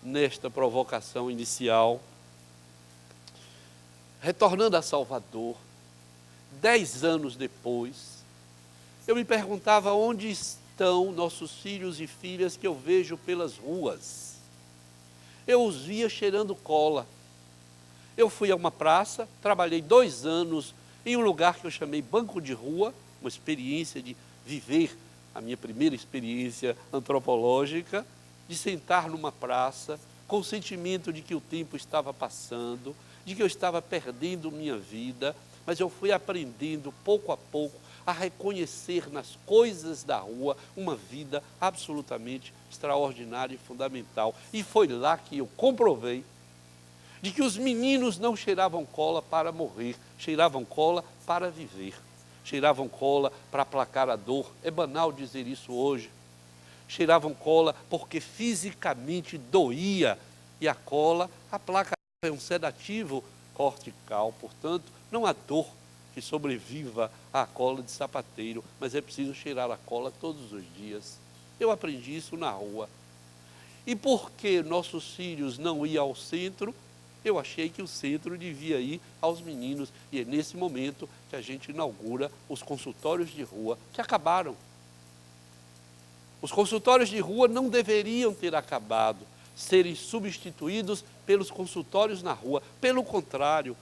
nesta provocação inicial, retornando a Salvador, 10 anos depois, eu me perguntava onde estão nossos filhos e filhas que eu vejo pelas ruas. Eu os via cheirando cola. Eu fui a uma praça, trabalhei 2 anos em um lugar que eu chamei Banco de Rua, uma experiência de viver, a minha primeira experiência antropológica, de sentar numa praça com o sentimento de que o tempo estava passando, de que eu estava perdendo minha vida, mas eu fui aprendendo pouco a pouco a reconhecer nas coisas da rua uma vida absolutamente extraordinária e fundamental. E foi lá que eu comprovei de que os meninos não cheiravam cola para morrer, cheiravam cola para viver. Cheiravam cola para aplacar a dor, é banal dizer isso hoje. Cheiravam cola porque fisicamente doía, e a cola aplaca, é um sedativo cortical, portanto, não há dor que sobreviva à cola de sapateiro, mas é preciso cheirar a cola todos os dias. Eu aprendi isso na rua. E porque nossos filhos não iam ao centro, eu achei que o centro devia ir aos meninos, e é nesse momento que a gente inaugura os consultórios de rua, que acabaram. Os consultórios de rua não deveriam ter acabado, serem substituídos pelos consultórios na rua. Pelo contrário,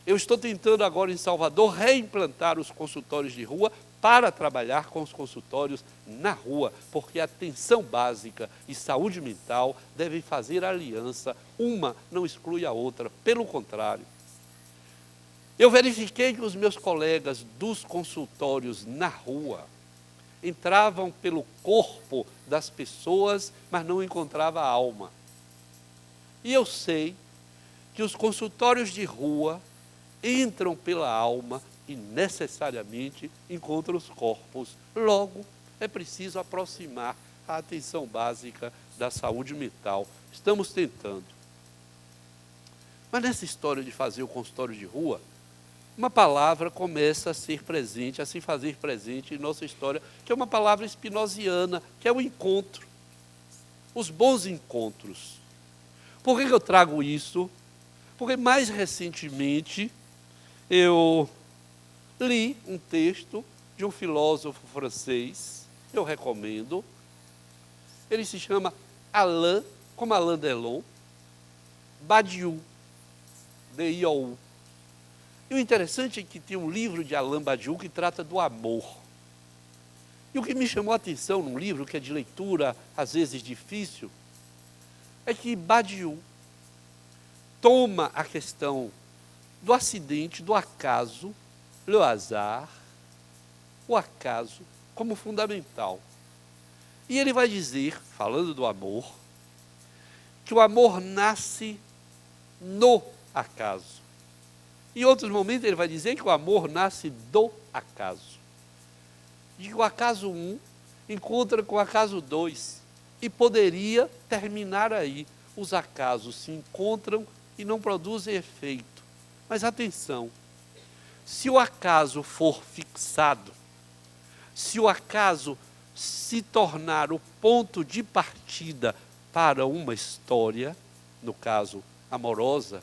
eu estou tentando agora em Salvador reimplantar os consultórios de rua para trabalhar com os consultórios na rua, porque a atenção básica e saúde mental devem fazer aliança, uma não exclui a outra, pelo contrário. Eu verifiquei que os meus colegas dos consultórios na rua entravam pelo corpo das pessoas, mas não encontrava a alma. E eu sei que os consultórios de rua entram pela alma e necessariamente encontram os corpos. Logo, é preciso aproximar a atenção básica da saúde mental. Estamos tentando. Mas nessa história de fazer o consultório de rua, uma palavra começa a ser presente, a se fazer presente em nossa história, que é uma palavra spinoziana, que é o encontro. Os bons encontros. Por que eu trago isso? Porque mais recentemente eu li um texto de um filósofo francês, eu recomendo. Ele se chama Alain, como Alain Delon, Badiou, D-I-O-U. E o interessante é que tem um livro de Alain Badiou que trata do amor. E o que me chamou a atenção num livro, que é de leitura às vezes difícil, é que Badiou toma a questão do acidente, do acaso, le hasard, o acaso, como fundamental. E ele vai dizer, falando do amor, que o amor nasce no acaso. Em outros momentos ele vai dizer que o amor nasce do acaso. E que o acaso 1 encontra com o acaso 2. E poderia terminar aí. Os acasos se encontram e não produzem efeito. Mas atenção, se o acaso for fixado, se o acaso se tornar o ponto de partida para uma história, no caso amorosa,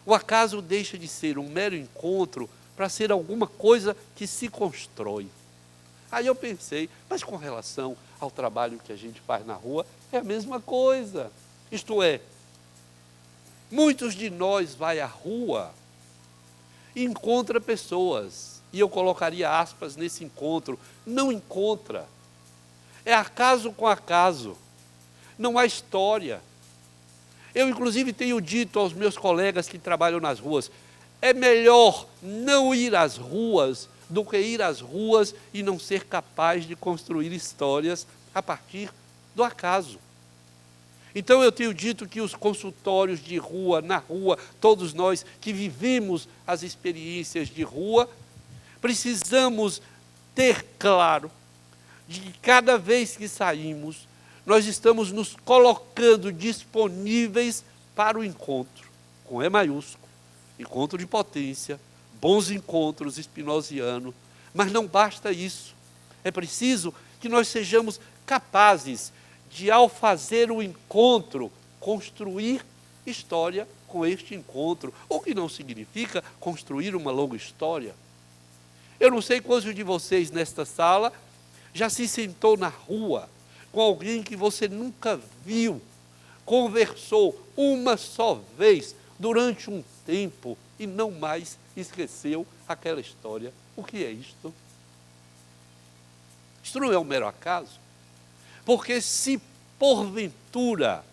o acaso deixa de ser um mero encontro para ser alguma coisa que se constrói. Aí eu pensei, mas com relação ao trabalho que a gente faz na rua, é a mesma coisa. Isto é, muitos de nós vai à rua e encontra pessoas, e eu colocaria aspas nesse encontro, não encontra. É acaso com acaso, não há história. Eu, inclusive, tenho dito aos meus colegas que trabalham nas ruas, é melhor não ir às ruas do que ir às ruas e não ser capaz de construir histórias a partir do acaso. Então eu tenho dito que os consultórios de rua, na rua, todos nós que vivemos as experiências de rua, precisamos ter claro de que cada vez que saímos, nós estamos nos colocando disponíveis para o encontro, com E maiúsculo, encontro de potência, bons encontros spinozianos, mas não basta isso. É preciso que nós sejamos capazes de, ao fazer o encontro, construir história com este encontro, o que não significa construir uma longa história. Eu não sei quantos de vocês nesta sala já se sentou na rua com alguém que você nunca viu, conversou uma só vez durante um tempo e não mais esqueceu aquela história. O que é isto? Isto não é um mero acaso? Porque se porventura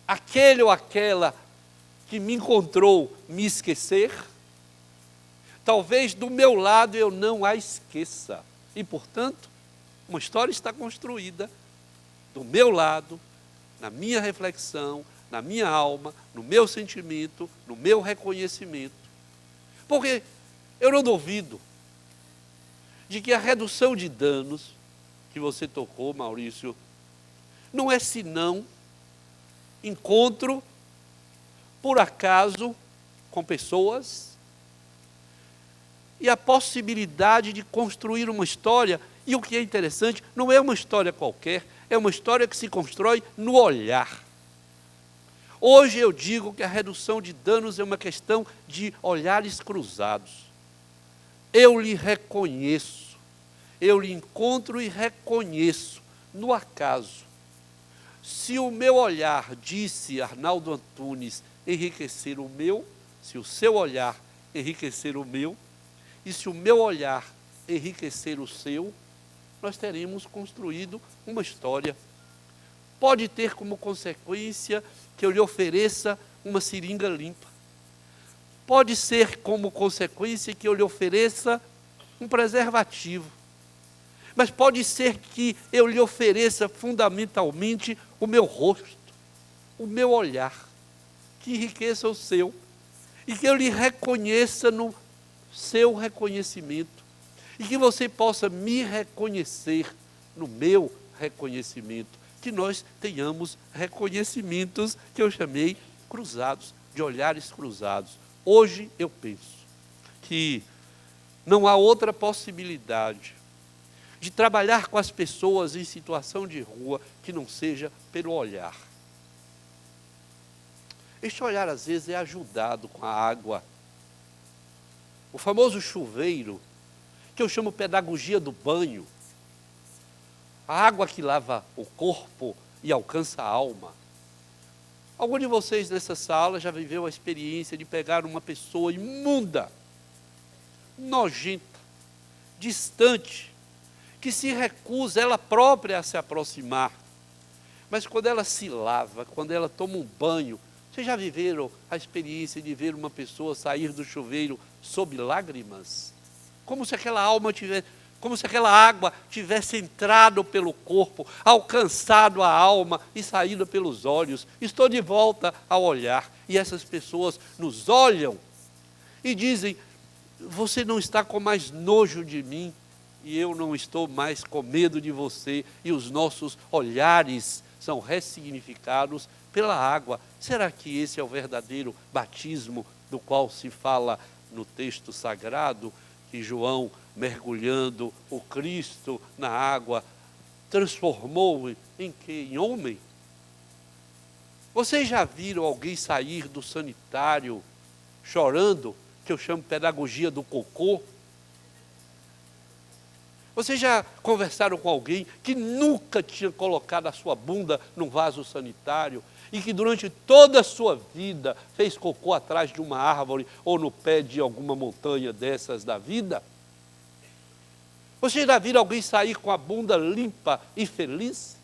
aquele ou aquela que me encontrou me esquecer, talvez do meu lado eu não a esqueça. E, portanto, uma história está construída do meu lado, na minha reflexão, na minha alma, no meu sentimento, no meu reconhecimento. Porque eu não duvido de que a redução de danos que você tocou, Maurício, não é senão encontro, por acaso, com pessoas e a possibilidade de construir uma história. E o que é interessante, não é uma história qualquer, é uma história que se constrói no olhar. Hoje eu digo que a redução de danos é uma questão de olhares cruzados. Eu lhe reconheço, eu lhe encontro e reconheço, no acaso. Se o meu olhar, disse Arnaldo Antunes, enriquecer o meu, se o seu olhar enriquecer o meu, e se o meu olhar enriquecer o seu, nós teremos construído uma história. Pode ter como consequência que eu lhe ofereça uma seringa limpa. Pode ser como consequência que eu lhe ofereça um preservativo. Mas pode ser que eu lhe ofereça fundamentalmente o meu rosto, o meu olhar, que enriqueça o seu, e que eu lhe reconheça no seu reconhecimento, E que você possa me reconhecer no meu reconhecimento. Que nós tenhamos reconhecimentos que eu chamei cruzados, de olhares cruzados. Hoje eu penso que não há outra possibilidade de trabalhar com as pessoas em situação de rua que não seja pelo olhar. Este olhar, às vezes, é ajudado com a água. O famoso chuveiro, que eu chamo pedagogia do banho. A água que lava o corpo e alcança a alma. Algum de vocês nessa sala já viveu a experiência de pegar uma pessoa imunda, nojenta, distante, que se recusa ela própria a se aproximar. Mas quando ela se lava, quando ela toma um banho, vocês já viveram a experiência de ver uma pessoa sair do chuveiro sob lágrimas? Como se aquela água tivesse entrado pelo corpo, alcançado a alma e saído pelos olhos. Estou de volta ao olhar. E essas pessoas nos olham e dizem: você não está com mais nojo de mim e eu não estou mais com medo de você. E os nossos olhares são ressignificados pela água. Será que esse é o verdadeiro batismo do qual se fala no texto sagrado? Que João, mergulhando o Cristo na água, transformou em quê? Em homem? Vocês já viram alguém sair do sanitário chorando, que eu chamo pedagogia do cocô? Vocês já conversaram com alguém que nunca tinha colocado a sua bunda num vaso sanitário e que durante toda a sua vida fez cocô atrás de uma árvore ou no pé de alguma montanha dessas da vida? Vocês já viram alguém sair com a bunda limpa e feliz?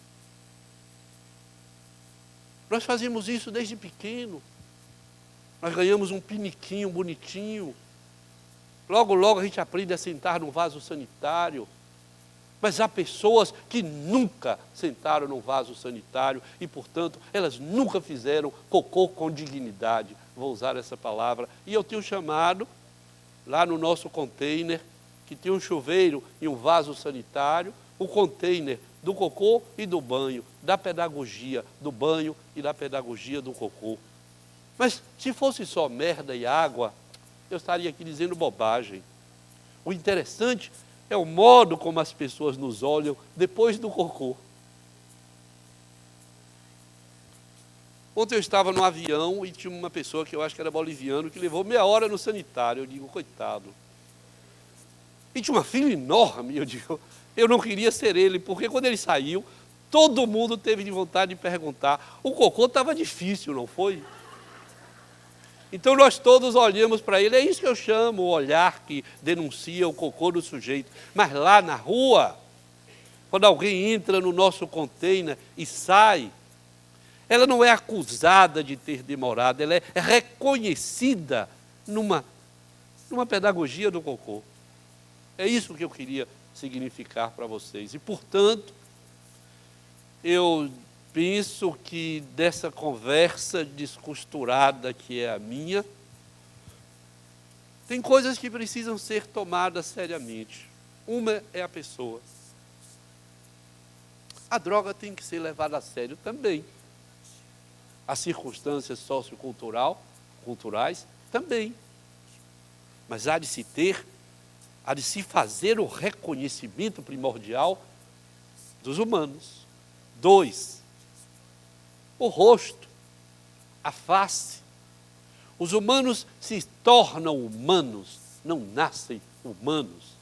Nós fazemos isso desde pequeno. Nós ganhamos um piniquinho bonitinho. Logo, logo a gente aprende a sentar num vaso sanitário. Mas há pessoas que nunca sentaram num vaso sanitário e, portanto, elas nunca fizeram cocô com dignidade. Vou usar essa palavra. E eu tenho chamado, lá no nosso container, que tem um chuveiro e um vaso sanitário, o container do cocô e do banho, da pedagogia do banho e da pedagogia do cocô. Mas se fosse só merda e água, eu estaria aqui dizendo bobagem. O interessante é o modo como as pessoas nos olham depois do cocô. Ontem eu estava no avião e tinha uma pessoa que eu acho que era boliviano, que levou meia hora no sanitário. Eu digo, coitado. E tinha uma fila enorme. Eu digo, eu não queria ser ele, porque quando ele saiu, todo mundo teve de vontade de perguntar. O cocô estava difícil, não foi? Então nós todos olhamos para ele, é isso que eu chamo o olhar que denuncia o cocô do sujeito. Mas lá na rua, quando alguém entra no nosso container e sai, ela não é acusada de ter demorado, ela é reconhecida numa pedagogia do cocô. É isso que eu queria significar para vocês. E, portanto, eu penso que dessa conversa descosturada que é a minha, tem coisas que precisam ser tomadas seriamente. Uma é a pessoa. A droga tem que ser levada a sério também. As circunstâncias socioculturais também. Mas há de se fazer o reconhecimento primordial dos humanos. 2, o rosto, a face. Os humanos se tornam humanos, não nascem humanos.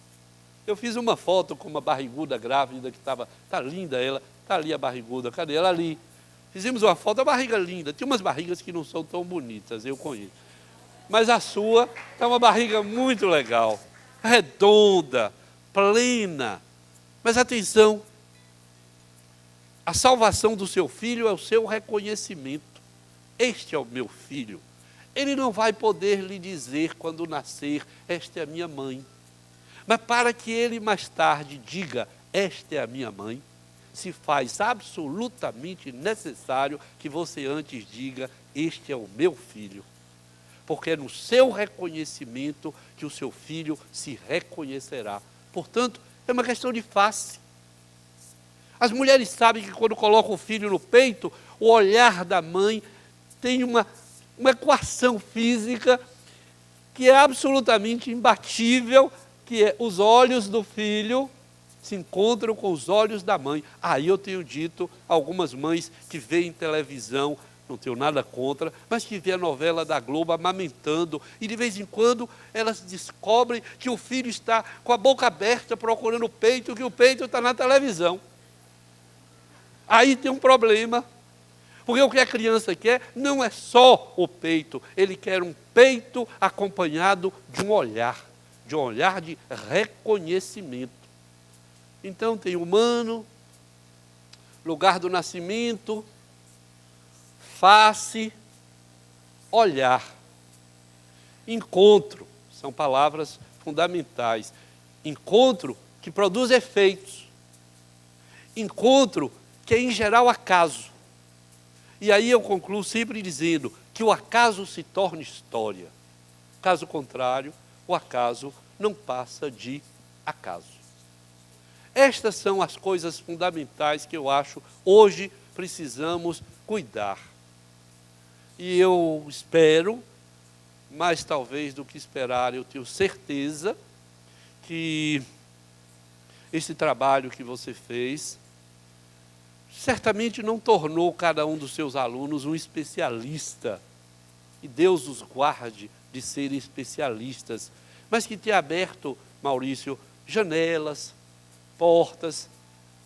Eu fiz uma foto com uma barriguda grávida que está linda ela, está ali a barriguda, cadê ela ali? Fizemos uma foto, a barriga linda, tem umas barrigas que não são tão bonitas, eu conheço. Mas a sua está uma barriga muito legal, redonda, plena. Mas atenção, a salvação do seu filho é o seu reconhecimento. Este é o meu filho. Ele não vai poder lhe dizer quando nascer, esta é a minha mãe. Mas para que ele mais tarde diga, esta é a minha mãe, se faz absolutamente necessário que você antes diga, este é o meu filho. Porque é no seu reconhecimento que o seu filho se reconhecerá Portanto, é uma questão de face. As mulheres sabem que quando colocam o filho no peito, o olhar da mãe tem uma equação física que é absolutamente imbatível, que é os olhos do filho se encontram com os olhos da mãe. Aí eu tenho dito a algumas mães que veem televisão, não tenho nada contra, mas que vê a novela da Globo amamentando, e de vez em quando elas descobrem que o filho está com a boca aberta procurando o peito, que o peito está na televisão. Aí tem um problema, porque o que a criança quer não é só o peito, ele quer um peito acompanhado de um olhar de reconhecimento. Então tem humano, lugar do nascimento, face, olhar. Encontro, são palavras fundamentais. Encontro que produz efeitos. Encontro que é em geral acaso. E aí eu concluo sempre dizendo que o acaso se torna história. Caso contrário, o acaso não passa de acaso. Estas são as coisas fundamentais que eu acho hoje precisamos cuidar. E eu espero, mais talvez do que esperar, eu tenho certeza que esse trabalho que você fez certamente não tornou cada um dos seus alunos um especialista. E Deus os guarde de serem especialistas, mas que tenha aberto, Maurício, janelas, portas,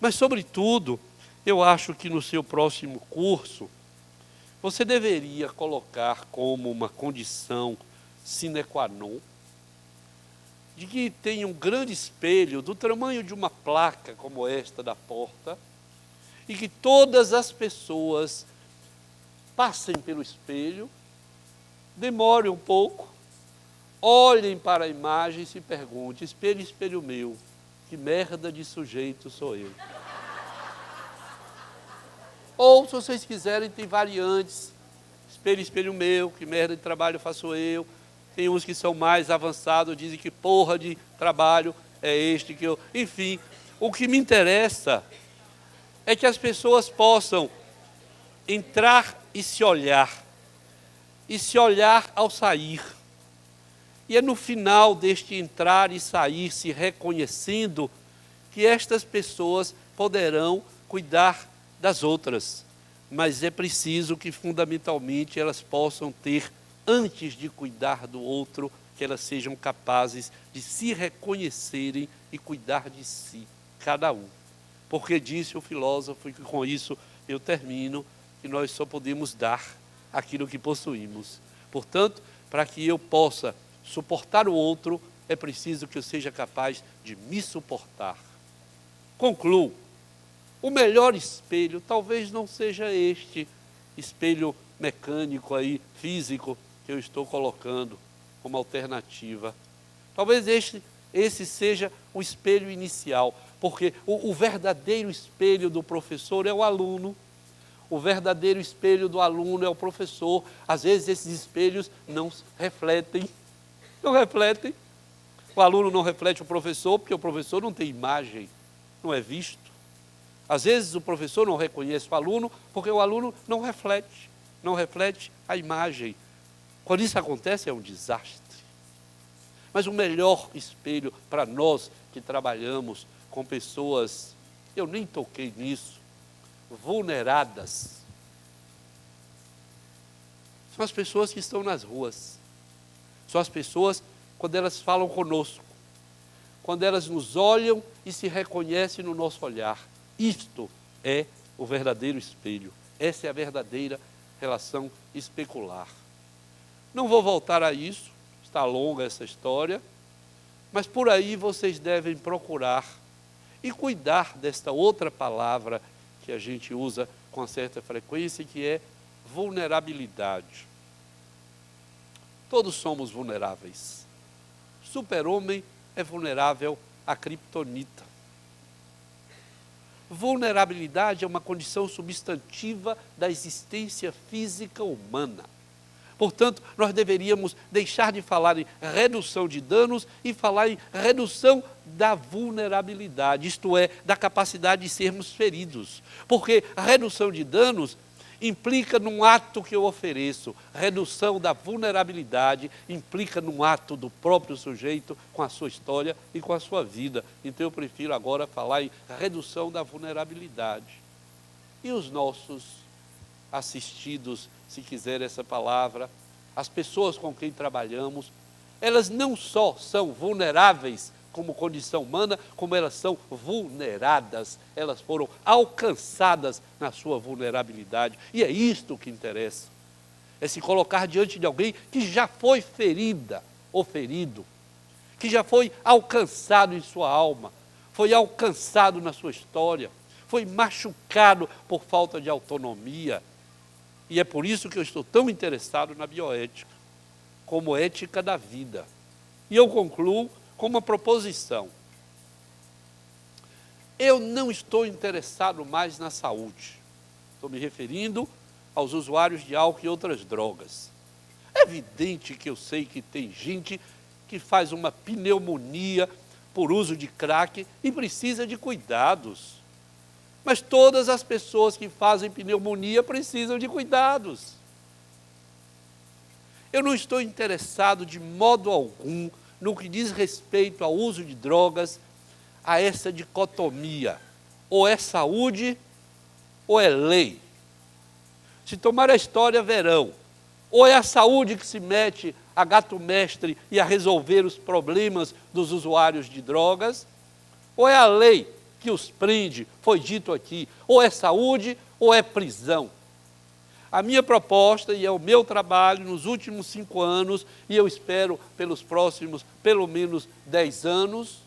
mas sobretudo, eu acho que no seu próximo curso, você deveria colocar como uma condição sine qua non, de que tenha um grande espelho do tamanho de uma placa como esta da porta, e que todas as pessoas passem pelo espelho, demorem um pouco, olhem para a imagem e se perguntem: espelho, espelho meu, que merda de sujeito sou eu? Ou, se vocês quiserem, tem variantes. Espelho, espelho meu, que merda de trabalho faço eu. Tem uns que são mais avançados, dizem que porra de trabalho é este que eu... Enfim, o que me interessa é que as pessoas possam entrar e se olhar ao sair. E é no final deste entrar e sair, se reconhecendo, que estas pessoas poderão cuidar das outras. Mas é preciso que, fundamentalmente, elas possam ter, antes de cuidar do outro, que elas sejam capazes de se reconhecerem e cuidar de si, cada um. Porque disse o filósofo, e com isso eu termino, que nós só podemos dar aquilo que possuímos. Portanto, para que eu possa suportar o outro, é preciso que eu seja capaz de me suportar. Concluo. O melhor espelho talvez não seja este espelho mecânico aí, físico, que eu estou colocando como alternativa. Talvez esse seja o espelho inicial, porque o verdadeiro espelho do professor é o aluno. O verdadeiro espelho do aluno é o professor. Às vezes esses espelhos não refletem. Não refletem. O aluno não reflete o professor, porque o professor não tem imagem, não é visto. Às vezes o professor não reconhece o aluno, porque o aluno não reflete a imagem. Quando isso acontece, é um desastre. Mas o melhor espelho para nós que trabalhamos com pessoas, eu nem toquei nisso, vulneradas, são as pessoas que estão nas ruas. São as pessoas quando elas falam conosco, quando elas nos olham e se reconhecem no nosso olhar. Isto é o verdadeiro espelho. Essa é a verdadeira relação especular. Não vou voltar a isso, está longa essa história, mas por aí vocês devem procurar e cuidar desta outra palavra que a gente usa com certa frequência, que é vulnerabilidade. Todos somos vulneráveis. Super-homem é vulnerável à criptonita. Vulnerabilidade é uma condição substantiva da existência física humana. Portanto, nós deveríamos deixar de falar em redução de danos e falar em redução da vulnerabilidade, isto é, da capacidade de sermos feridos. Porque a redução de danos implica num ato que eu ofereço. Redução da vulnerabilidade implica num ato do próprio sujeito com a sua história e com a sua vida. Então eu prefiro agora falar em redução da vulnerabilidade. E os nossos assistidos, se quiser essa palavra, as pessoas com quem trabalhamos, elas não só são vulneráveis como condição humana, como elas são vulneradas, elas foram alcançadas na sua vulnerabilidade. E é isto que interessa, é se colocar diante de alguém que já foi ferida ou ferido, que já foi alcançado em sua alma, foi alcançado na sua história, foi machucado por falta de autonomia. E é por isso que eu estou tão interessado na bioética, como ética da vida. E eu concluo com uma proposição. Eu não estou interessado mais na saúde. Estou me referindo aos usuários de álcool e outras drogas. É evidente que eu sei que tem gente que faz uma pneumonia por uso de crack e precisa de cuidados. Mas todas as pessoas que fazem pneumonia precisam de cuidados. Eu não estou interessado de modo algum no que diz respeito ao uso de drogas, a essa dicotomia. Ou é saúde ou é lei. Se tomar a história, verão. Ou é a saúde que se mete a gato mestre e a resolver os problemas dos usuários de drogas, ou é a lei que os prende, foi dito aqui, ou é saúde ou é prisão. A minha proposta e é o meu trabalho nos últimos 5 anos, e eu espero pelos próximos pelo menos 10 anos,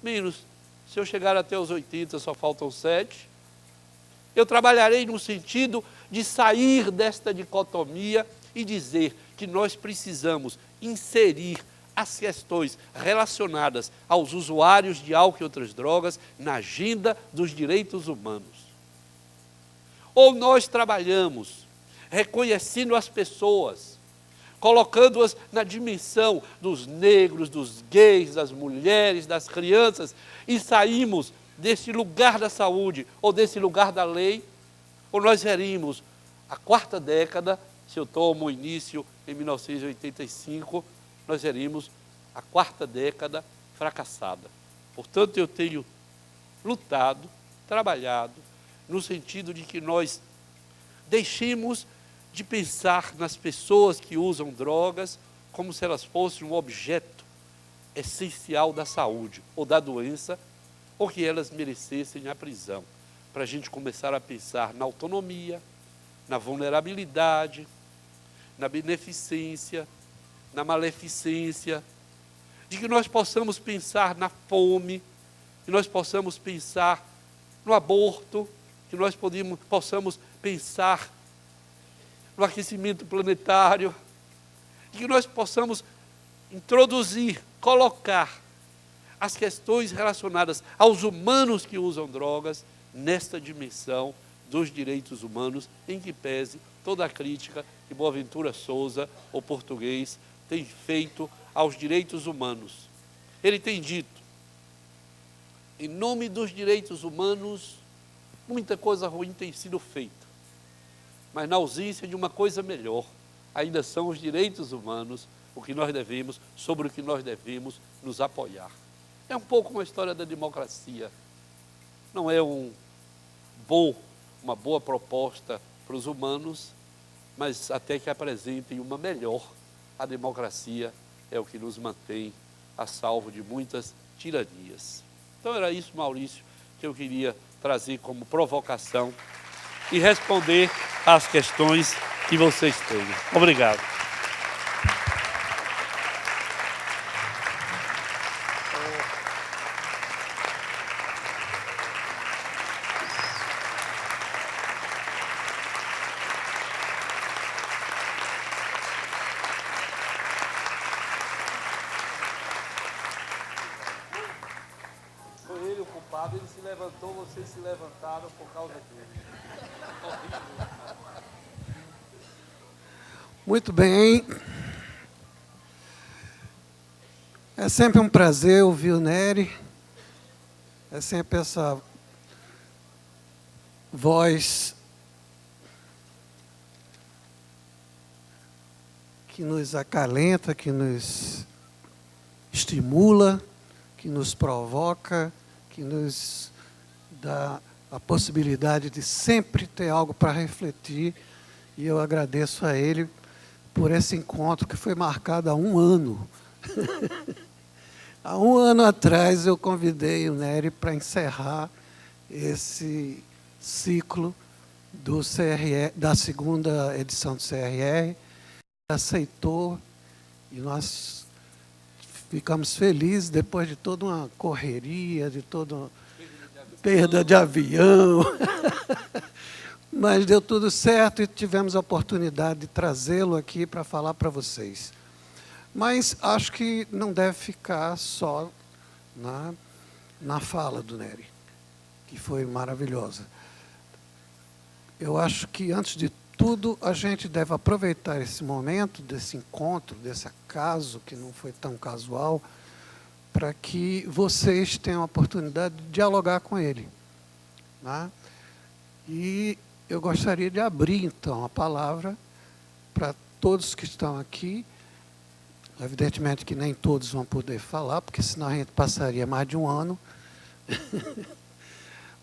menos, se eu chegar até os 80 só faltam 7, eu trabalharei no sentido de sair desta dicotomia e dizer que nós precisamos inserir as questões relacionadas aos usuários de álcool e outras drogas na agenda dos direitos humanos. Ou nós trabalhamos reconhecendo as pessoas, colocando-as na dimensão dos negros, dos gays, das mulheres, das crianças, e saímos desse lugar da saúde ou desse lugar da lei, ou nós veríamos a 4ª década, se eu tomo o início em 1985, nós veríamos a 4ª década fracassada. Portanto, eu tenho lutado, trabalhado, no sentido de que nós deixemos de pensar nas pessoas que usam drogas como se elas fossem um objeto essencial da saúde ou da doença, ou que elas merecessem a prisão, para a gente começar a pensar na autonomia, na vulnerabilidade, na beneficência, na maleficência, de que nós possamos pensar na fome, que nós possamos pensar no aborto, que nós possamos pensar no aquecimento planetário, e que nós possamos introduzir, colocar as questões relacionadas aos humanos que usam drogas nesta dimensão dos direitos humanos, em que pese toda a crítica que Boaventura Souza, o português, tem feito aos direitos humanos. Ele tem dito, em nome dos direitos humanos, muita coisa ruim tem sido feita, mas na ausência de uma coisa melhor, ainda são os direitos humanos o que nós devemos, sobre o que nós devemos nos apoiar. É um pouco uma história da democracia. Não é uma boa proposta para os humanos, mas até que apresentem uma melhor. A democracia é o que nos mantém a salvo de muitas tiranias. Então era isso, Maurício, que eu queria trazer como provocação e responder às questões que vocês têm. Obrigado. Ele se levantou, vocês se levantaram por causa dele. Muito bem. É sempre um prazer ouvir o Nery. É sempre essa voz que nos acalenta, que nos estimula, que nos provoca, que nos dá a possibilidade de sempre ter algo para refletir. E eu agradeço a ele por esse encontro que foi marcado há um ano. Há um ano atrás eu convidei o Nery para encerrar esse ciclo do CRR, da segunda edição do CRR. Aceitou e nós ficamos felizes depois de toda uma correria, de toda uma perda de avião. Mas deu tudo certo e tivemos a oportunidade de trazê-lo aqui para falar para vocês. Mas acho que não deve ficar só na fala do Nery, que foi maravilhosa. Eu acho que, antes de tudo, a gente deve aproveitar esse momento, desse encontro, desse acaso, que não foi tão casual, para que vocês tenham a oportunidade de dialogar com ele. E eu gostaria de abrir, então, a palavra para todos que estão aqui. Evidentemente que nem todos vão poder falar, porque senão a gente passaria mais de um ano.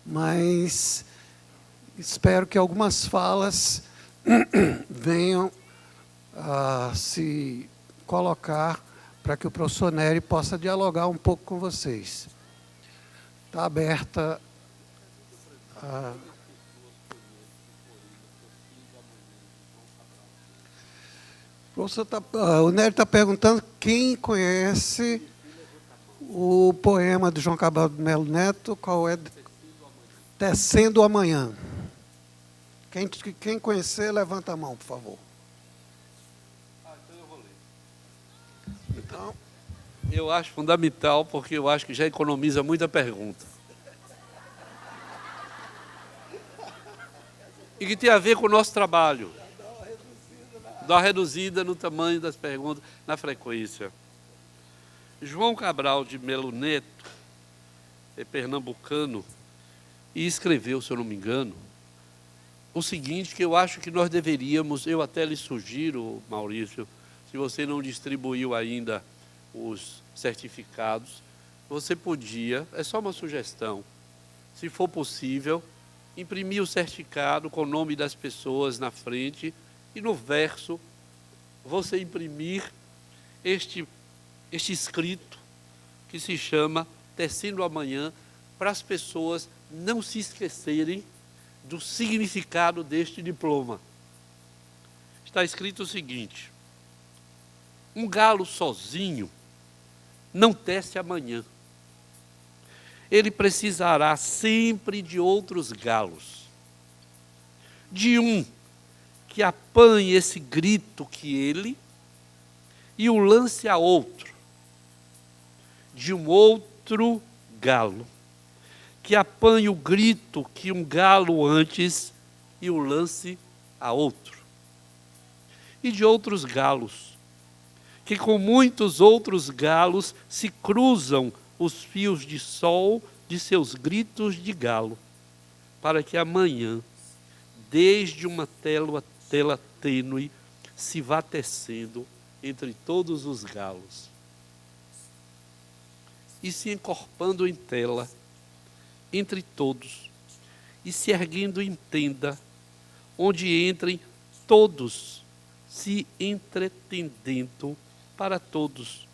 Mas espero que algumas falas venham a se colocar para que o professor Nery possa dialogar um pouco com vocês. Está aberta a... O Nery está perguntando quem conhece o poema de João Cabral de Melo Neto, qual é? Tecendo o Amanhã. Quem conhecer, levanta a mão, por favor. Então eu vou ler. Então, eu acho fundamental, porque eu acho que já economiza muita pergunta. E que tem a ver com o nosso trabalho. Dá uma reduzida no tamanho das perguntas, na frequência. João Cabral de Melo Neto é pernambucano e escreveu, se eu não me engano, o seguinte, que eu acho que nós deveríamos, eu até lhe sugiro, Maurício, se você não distribuiu ainda os certificados, você podia, é só uma sugestão, se for possível, imprimir o certificado com o nome das pessoas na frente e no verso você imprimir este escrito que se chama Tecendo Amanhã, para as pessoas não se esquecerem do significado deste diploma. Está escrito o seguinte: um galo sozinho não tece amanhã. Ele precisará sempre de outros galos. De um que apanhe esse grito que ele e o lance a outro. De um outro galo que apanhe o grito que um galo antes e o lance a outro. E de outros galos, que com muitos outros galos se cruzam os fios de sol de seus gritos de galo, para que amanhã, desde uma tela tênue, se vá tecendo entre todos os galos, e se encorpando em tela, entre todos, e se erguendo em tenda, onde entrem todos, se entretendendo para todos,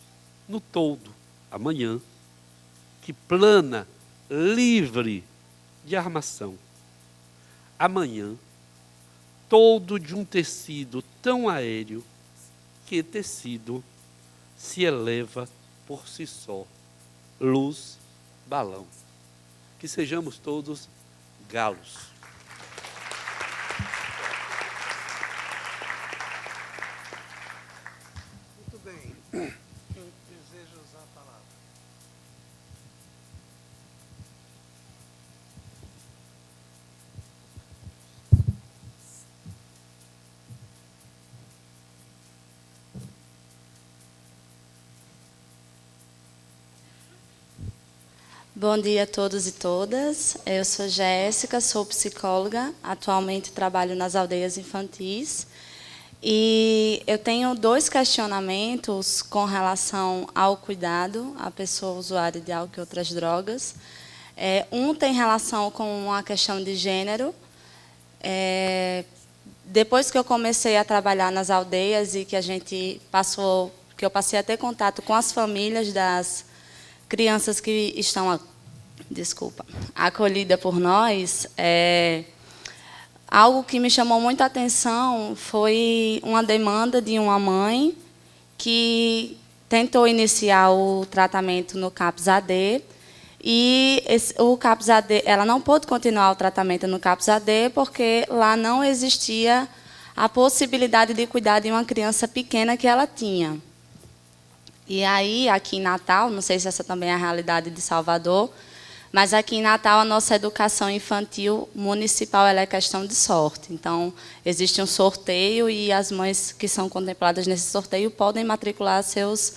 no todo, amanhã, que plana, livre de armação. Amanhã, todo de um tecido tão aéreo, que tecido se eleva por si só, luz, balão. Que sejamos todos galos. Muito bem. Quem deseja usar a palavra? Bom dia a todos e todas. Eu sou Jéssica, sou psicóloga, atualmente trabalho nas aldeias infantis. E eu tenho 2 questionamentos com relação ao cuidado à pessoa usuária de álcool e outras drogas. Um tem relação com a questão de gênero. Depois que eu comecei a trabalhar nas aldeias e que eu passei a ter contato com as famílias das crianças que estão, acolhidas por nós, algo que me chamou muito a atenção foi uma demanda de uma mãe que tentou iniciar o tratamento no CAPS-AD e o CAPS-AD, ela não pôde continuar o tratamento no CAPS-AD porque lá não existia a possibilidade de cuidar de uma criança pequena que ela tinha. E aí, aqui em Natal, não sei se essa também é a realidade de Salvador, mas aqui em Natal a nossa educação infantil municipal ela é questão de sorte. Então, existe um sorteio e as mães que são contempladas nesse sorteio podem matricular seus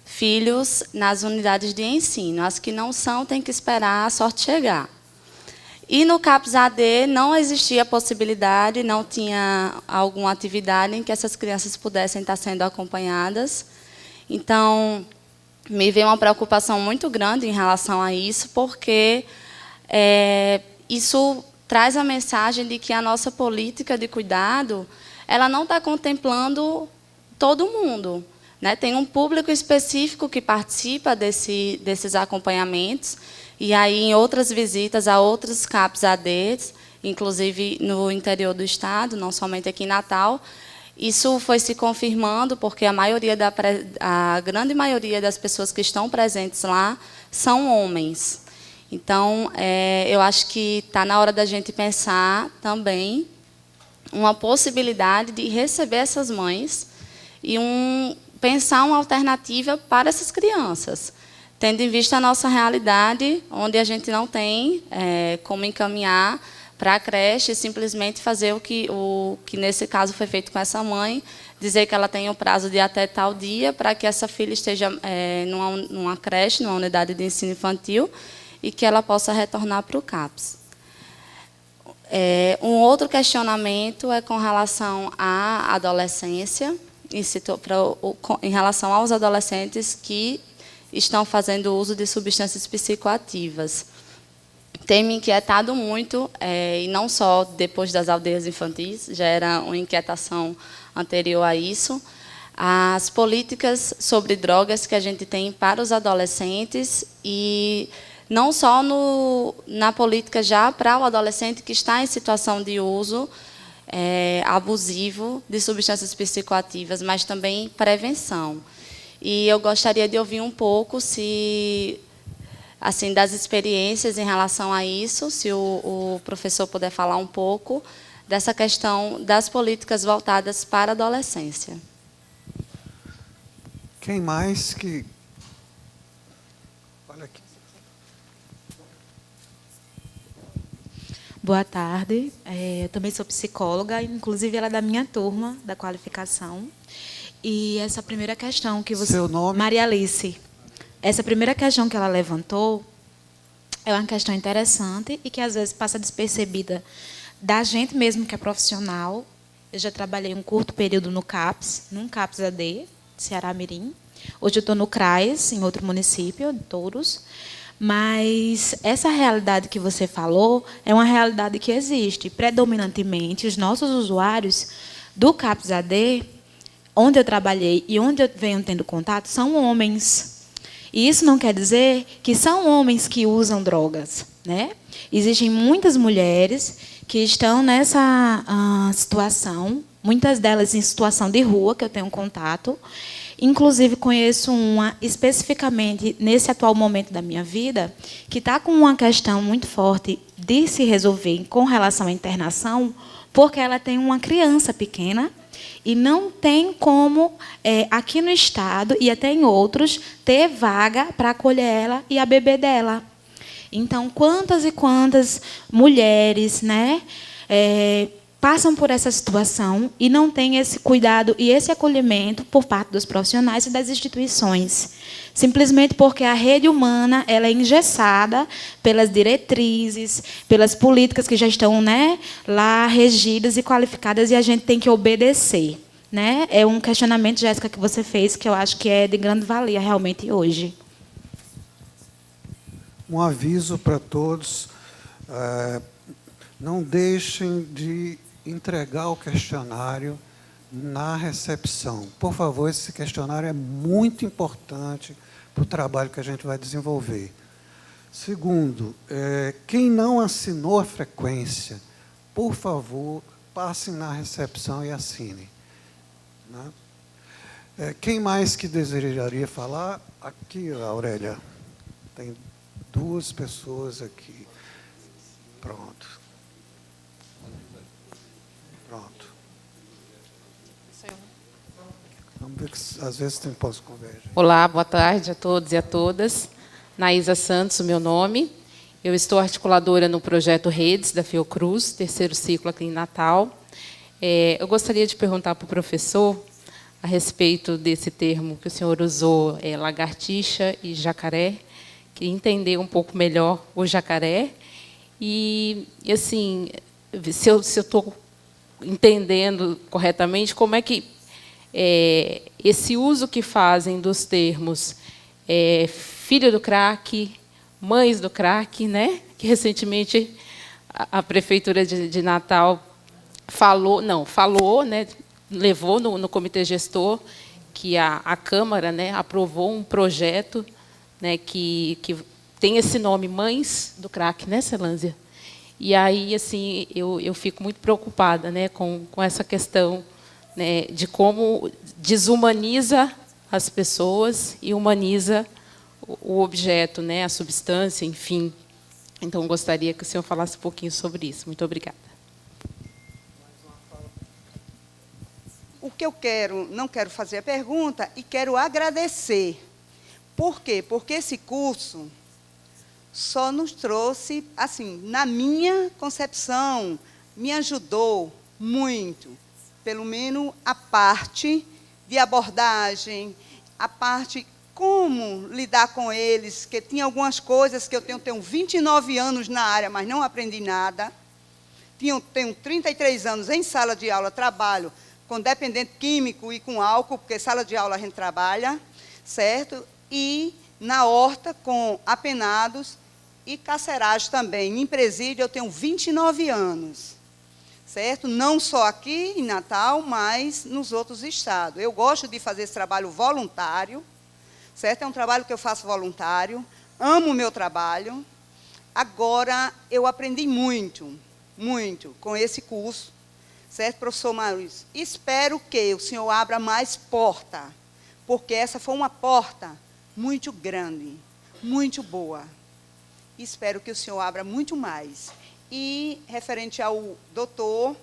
filhos nas unidades de ensino. As que não são, têm que esperar a sorte chegar. E no CAPS-AD não existia possibilidade, não tinha alguma atividade em que essas crianças pudessem estar sendo acompanhadas. Então, me veio uma preocupação muito grande em relação a isso, porque isso traz a mensagem de que a nossa política de cuidado ela não está contemplando todo mundo, né? Tem um público específico que participa desses acompanhamentos, e aí, em outras visitas a outros CAPS-ADs, inclusive no interior do estado, não somente aqui em Natal, isso foi se confirmando, porque a grande maioria das pessoas que estão presentes lá são homens. Então, eu acho que está na hora da gente pensar também uma possibilidade de receber essas mães e pensar uma alternativa para essas crianças, tendo em vista a nossa realidade, onde a gente não tem como encaminhar para a creche, simplesmente fazer o que nesse caso foi feito com essa mãe, dizer que ela tem o prazo de até tal dia para que essa filha esteja numa creche, numa unidade de ensino infantil, e que ela possa retornar para o CAPS. Um outro questionamento é com relação à adolescência, em relação aos adolescentes que estão fazendo uso de substâncias psicoativas. Tem me inquietado muito, e não só depois das aldeias infantis, já era uma inquietação anterior a isso, as políticas sobre drogas que a gente tem para os adolescentes, e não só na política já para o adolescente que está em situação de uso abusivo de substâncias psicoativas, mas também prevenção. E eu gostaria de ouvir um pouco assim, das experiências em relação a isso, se o professor puder falar um pouco dessa questão das políticas voltadas para a adolescência. Quem mais que... Olha aqui. Boa tarde. Eu também sou psicóloga, inclusive ela é da minha turma, da qualificação. E essa primeira questão que você... Seu nome? Maria Alice. Essa primeira questão que ela levantou é uma questão interessante e que, às vezes, passa despercebida da gente mesmo que é profissional. Eu já trabalhei um curto período no CAPS, num CAPS-AD, Ceará Mirim. Hoje eu estou no CRAS, em outro município, de Touros. Mas essa realidade que você falou é uma realidade que existe. Predominantemente, os nossos usuários do CAPS-AD, onde eu trabalhei e onde eu venho tendo contato, são homens. E isso não quer dizer que são homens que usam drogas, né? Existem muitas mulheres que estão nessa situação, muitas delas em situação de rua, que eu tenho contato. Inclusive, conheço uma, especificamente, nesse atual momento da minha vida, que está com uma questão muito forte de se resolver com relação à internação, porque ela tem uma criança pequena e não tem como, aqui no estado e até em outros, ter vaga para acolher ela e a bebê dela. Então, quantas e quantas mulheres, né, passam por essa situação e não têm esse cuidado e esse acolhimento por parte dos profissionais e das instituições. Simplesmente porque a rede humana ela é engessada pelas diretrizes, pelas políticas que já estão, né, lá regidas e qualificadas, e a gente tem que obedecer. Né? É um questionamento, Jéssica, que você fez, que eu acho que é de grande valia realmente hoje. Um aviso para todos, não deixem de entregar o questionário na recepção. Por favor, esse questionário é muito importante para o trabalho que a gente vai desenvolver. Segundo, quem não assinou a frequência, por favor, passem na recepção e assinem. Né? Quem mais que desejaria falar? Aqui, Aurélia. Tem 2 pessoas aqui. Pronto. Vamos ver que às vezes tem pós-convergência. Olá, boa tarde a todos e a todas. Naísa Santos, o meu nome. Eu estou articuladora no projeto Redes da Fiocruz, 3º ciclo aqui em Natal. Eu gostaria de perguntar para o professor a respeito desse termo que o senhor usou, lagartixa e jacaré. Queria entender um pouco melhor o jacaré. E assim, se eu estou entendendo corretamente, como é que esse uso que fazem dos termos filho do crack, mães do crack, né? Que recentemente a prefeitura de Natal falou, né? Levou no comitê gestor que a Câmara, né, aprovou um projeto, né, que tem esse nome, Mães do Crack, né, Celânsia? E aí, assim, eu fico muito preocupada, né, com essa questão, né, de como desumaniza as pessoas e humaniza o objeto, né, a substância, enfim. Então, gostaria que o senhor falasse um pouquinho sobre isso. Muito obrigada. O que eu quero, não quero fazer a pergunta e quero agradecer. Por quê? Porque esse curso só nos trouxe, assim, na minha concepção, me ajudou muito, pelo menos a parte de abordagem, a parte como lidar com eles, que tinha algumas coisas que eu tenho 29 anos na área, mas não aprendi nada. Tenho 33 anos em sala de aula, trabalho com dependente químico e com álcool, porque sala de aula a gente trabalha, certo? E na horta com apenados e carcerários também. Em presídio eu tenho 29 anos, certo? Não só aqui em Natal, mas nos outros estados. Eu gosto de fazer esse trabalho voluntário, certo? É um trabalho que eu faço voluntário, amo o meu trabalho. Agora, eu aprendi muito, muito com esse curso, certo, professor Maurício? Espero que o senhor abra mais porta, porque essa foi uma porta muito grande, muito boa. Espero que o senhor abra muito mais. E, referente ao doutor,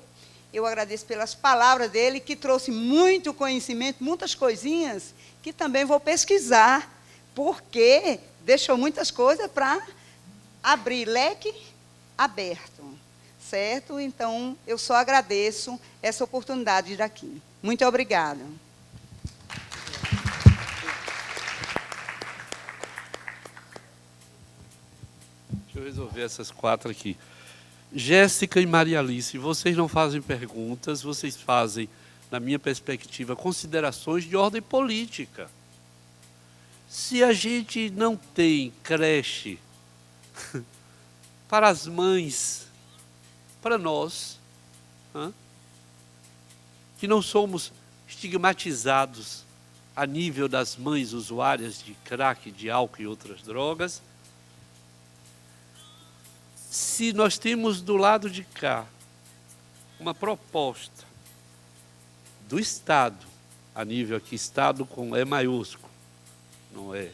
eu agradeço pelas palavras dele, que trouxe muito conhecimento, muitas coisinhas, que também vou pesquisar, porque deixou muitas coisas para abrir leque aberto. Certo? Então, eu só agradeço essa oportunidade de ir aqui. Muito obrigada. Deixa eu resolver essas 4 aqui. Jéssica e Maria Alice, vocês não fazem perguntas, vocês fazem, na minha perspectiva, considerações de ordem política. Se a gente não tem creche para as mães, para nós, que não somos estigmatizados a nível das mães usuárias de crack, de álcool e outras drogas, se nós temos do lado de cá uma proposta do Estado, a nível aqui, Estado com E maiúsculo, não é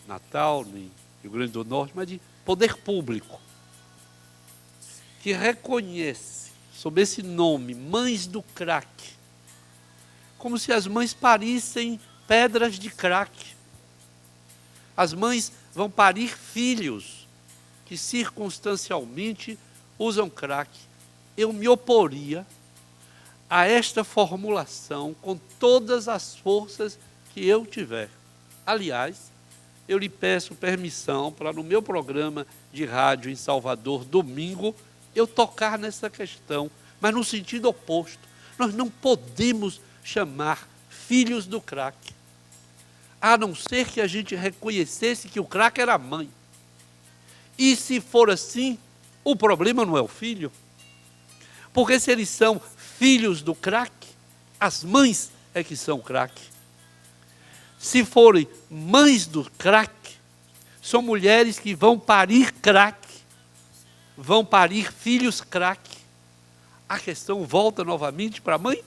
Natal, nem Rio Grande do Norte, mas de poder público, que reconhece, sob esse nome, Mães do Crack, como se as mães parissem pedras de crack. As mães vão parir filhos que circunstancialmente usam crack. eu me oporia a esta formulação com todas as forças que eu tiver. Aliás, eu lhe peço permissão para, no meu programa de rádio em Salvador, domingo, eu tocar nessa questão, mas no sentido oposto. Nós não podemos chamar filhos do crack, a não ser que a gente reconhecesse que o crack era a mãe. E se for assim, o problema não é o filho. Porque se eles são filhos do crack, as mães é que são crack. Se forem mães do crack, são mulheres que vão parir crack, vão parir filhos crack. A questão volta novamente para a mãe.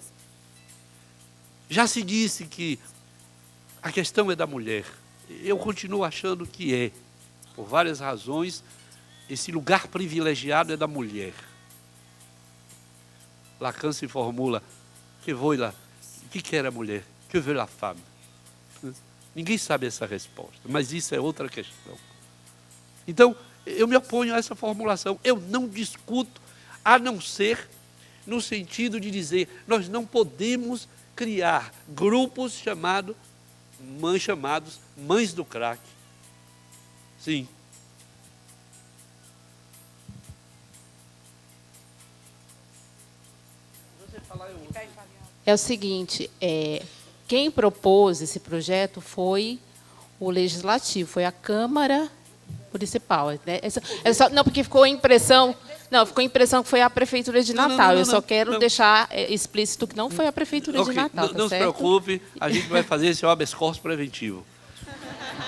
Já se disse que a questão é da mulher. Eu continuo achando que é. Por várias razões, esse lugar privilegiado é da mulher. Lacan se formula, que foi lá, o que era a mulher? Que veio la femme? Ninguém sabe essa resposta, mas isso é outra questão. Então, eu me oponho a essa formulação. Eu não discuto, a não ser no sentido de dizer, nós não podemos criar grupos chamados mães do crack. Sim. É o seguinte, quem propôs esse projeto foi o Legislativo, foi a Câmara Municipal. Né? Não, porque ficou a impressão que foi a Prefeitura de Natal. Eu só quero deixar explícito que não foi a Prefeitura de Natal. Não se preocupe, a gente vai fazer esse habeas corpus preventivo.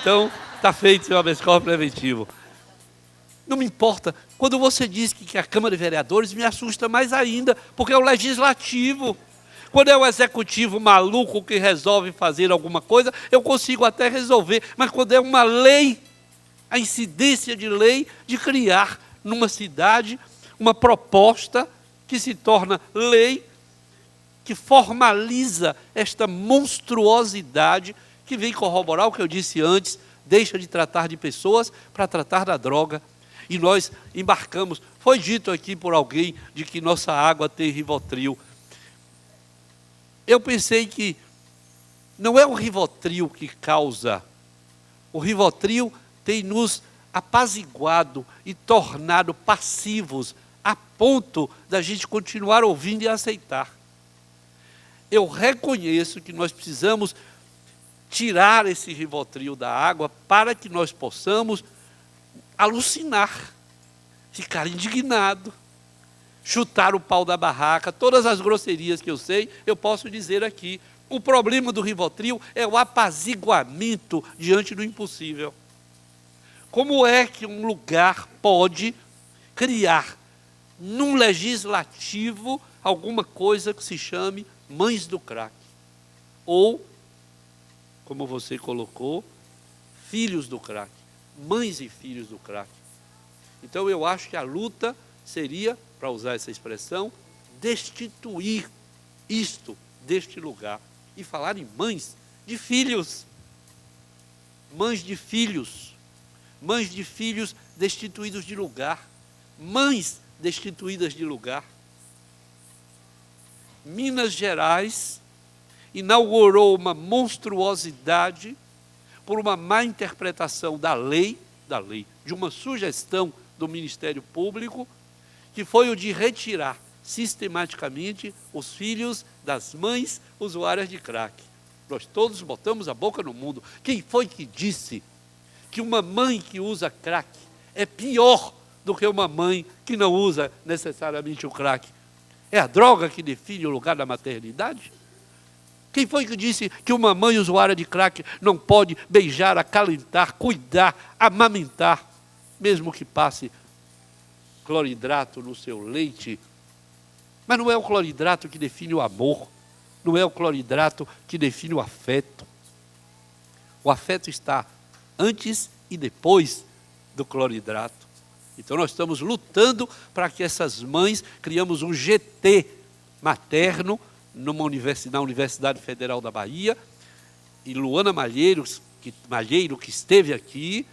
Então, está feito esse habeas corpus preventivo. Não me importa. Quando você diz que a Câmara de Vereadores, me assusta mais ainda, porque é o Legislativo. Quando é o Executivo maluco que resolve fazer alguma coisa, eu consigo até resolver. Mas quando é uma lei, a incidência de lei de criar numa cidade uma proposta que se torna lei, que formaliza esta monstruosidade que vem corroborar o que eu disse antes, deixa de tratar de pessoas para tratar da droga. E nós embarcamos, foi dito aqui por alguém de que nossa água tem Rivotril. Eu pensei que não é o Rivotril que causa. O Rivotril tem nos apaziguado e tornado passivos a ponto da gente continuar ouvindo e aceitar. Eu reconheço que nós precisamos tirar esse Rivotril da água para que nós possamos alucinar, ficar indignado, chutar o pau da barraca, todas as grosserias que eu sei, eu posso dizer aqui. O problema do Rivotril é o apaziguamento diante do impossível. Como é que um lugar pode criar, num legislativo, alguma coisa que se chame mães do crack? Ou, como você colocou, filhos do crack. Mães e filhos do crack. Então eu acho que a luta seria, para usar essa expressão, destituir isto deste lugar e falar em mães de filhos. Mães de filhos. Mães de filhos destituídos de lugar. Mães destituídas de lugar. Minas Gerais inaugurou uma monstruosidade por uma má interpretação da lei, de uma sugestão do Ministério Público, que foi o de retirar sistematicamente os filhos das mães usuárias de crack. Nós todos botamos a boca no mundo. Quem foi que disse que uma mãe que usa crack é pior do que uma mãe que não usa necessariamente o crack? É a droga que define o lugar da maternidade? Quem foi que disse que uma mãe usuária de crack não pode beijar, acalentar, cuidar, amamentar, mesmo que passe cloridrato no seu leite? Mas não é o cloridrato que define o amor, não é o cloridrato que define o afeto. O afeto está antes e depois do cloridrato. Então nós estamos lutando para que essas mães, criamos um GT materno, na Universidade Federal da Bahia, e Luana Malheiro, que esteve aqui,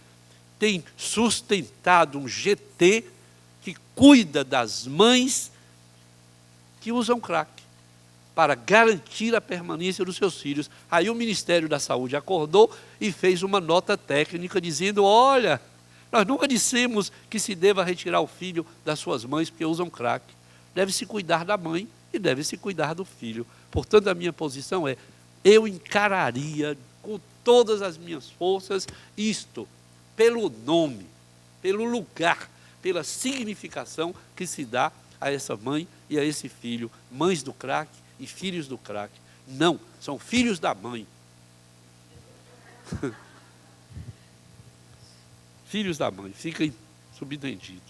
tem sustentado um GT que cuida das mães que usam crack para garantir a permanência dos seus filhos. Aí o Ministério da Saúde acordou e fez uma nota técnica dizendo, olha, nós nunca dissemos que se deva retirar o filho das suas mães porque usam crack. Deve-se cuidar da mãe e deve-se cuidar do filho. Portanto, a minha posição é, eu encararia com todas as minhas forças isto, pelo nome, pelo lugar, pela significação que se dá a essa mãe e a esse filho, mães do crack e filhos do crack. Não, são filhos da mãe. Filhos da mãe, fiquem subentendido.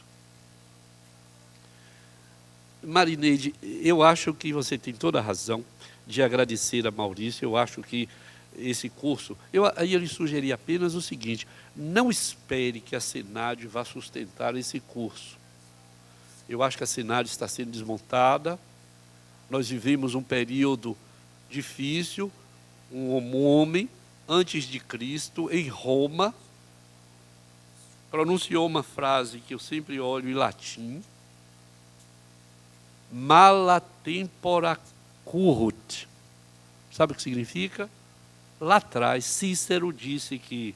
Marineide, eu acho que você tem toda a razão de agradecer a Maurício. Eu acho que esse curso, aí eu lhe sugeri apenas o seguinte, não espere que a Senad vá sustentar esse curso. Eu acho que a Senad está sendo desmontada, nós vivemos um período difícil, um homem, antes de Cristo, em Roma, pronunciou uma frase que eu sempre olho em latim, mala tempora currut. Sabe o que significa? Lá atrás, Cícero disse que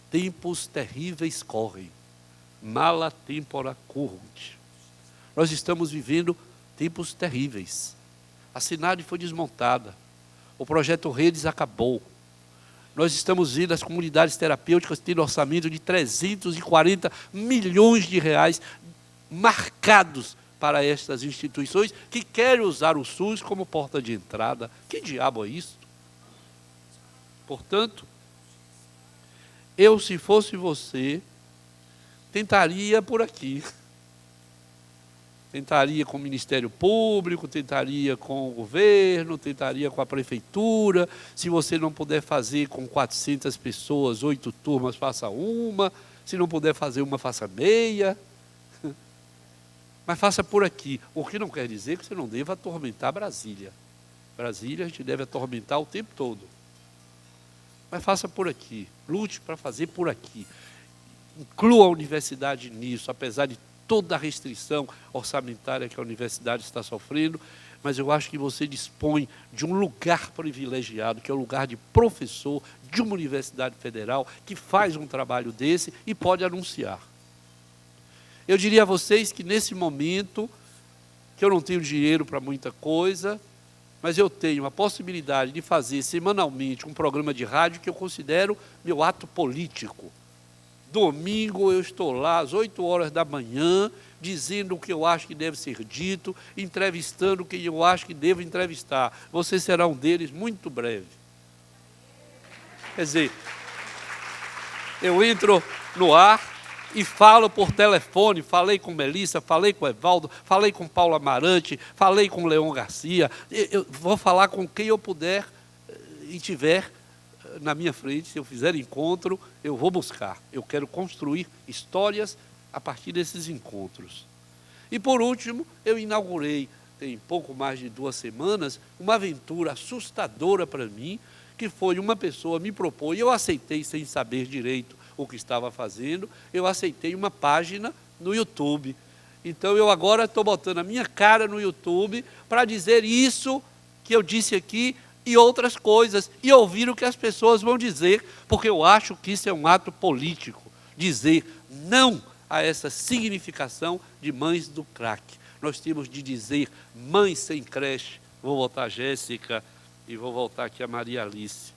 tempos terríveis correm. Mala tempora currut. Nós estamos vivendo tempos terríveis. A Senad foi desmontada. O projeto Redes acabou. Nós estamos vendo as comunidades terapêuticas tendo orçamento de 340 milhões de reais marcados para estas instituições que querem usar o SUS como porta de entrada. Que diabo é isso? Portanto, eu, se fosse você, tentaria por aqui. Tentaria com o Ministério Público, tentaria com o governo, tentaria com a prefeitura. Se você não puder fazer com 400 pessoas, 8 turmas, faça uma. Se não puder fazer uma, faça meia. Mas faça por aqui. O que não quer dizer que você não deva atormentar Brasília. Brasília a gente deve atormentar o tempo todo. Mas faça por aqui. Lute para fazer por aqui. Inclua a universidade nisso, apesar de toda a restrição orçamentária que a universidade está sofrendo, mas eu acho que você dispõe de um lugar privilegiado, que é o lugar de professor de uma universidade federal, que faz um trabalho desse e pode anunciar. Eu diria a vocês que nesse momento, que eu não tenho dinheiro para muita coisa, mas eu tenho a possibilidade de fazer semanalmente um programa de rádio que eu considero meu ato político. Domingo eu estou lá às 8 horas da manhã, dizendo o que eu acho que deve ser dito, entrevistando quem eu acho que devo entrevistar. Você será um deles muito breve. Quer dizer, eu entro no ar e falo por telefone, falei com Melissa, falei com Evaldo, falei com Paulo Amarante, falei com Leon Garcia, eu vou falar com quem eu puder e tiver na minha frente. Se eu fizer encontro, eu vou buscar. Eu quero construir histórias a partir desses encontros. E por último, eu inaugurei, tem pouco mais de 2 semanas, uma aventura assustadora para mim, que foi uma pessoa me propor, e eu aceitei sem saber direito o que estava fazendo, eu aceitei uma página no YouTube. Então eu agora estou botando a minha cara no YouTube para dizer isso que eu disse aqui, e outras coisas, e ouvir o que as pessoas vão dizer, porque eu acho que isso é um ato político, dizer não a essa significação de mães do crack. Nós temos de dizer mães sem creche. Vou voltar a Jéssica e vou voltar aqui a Maria Alice.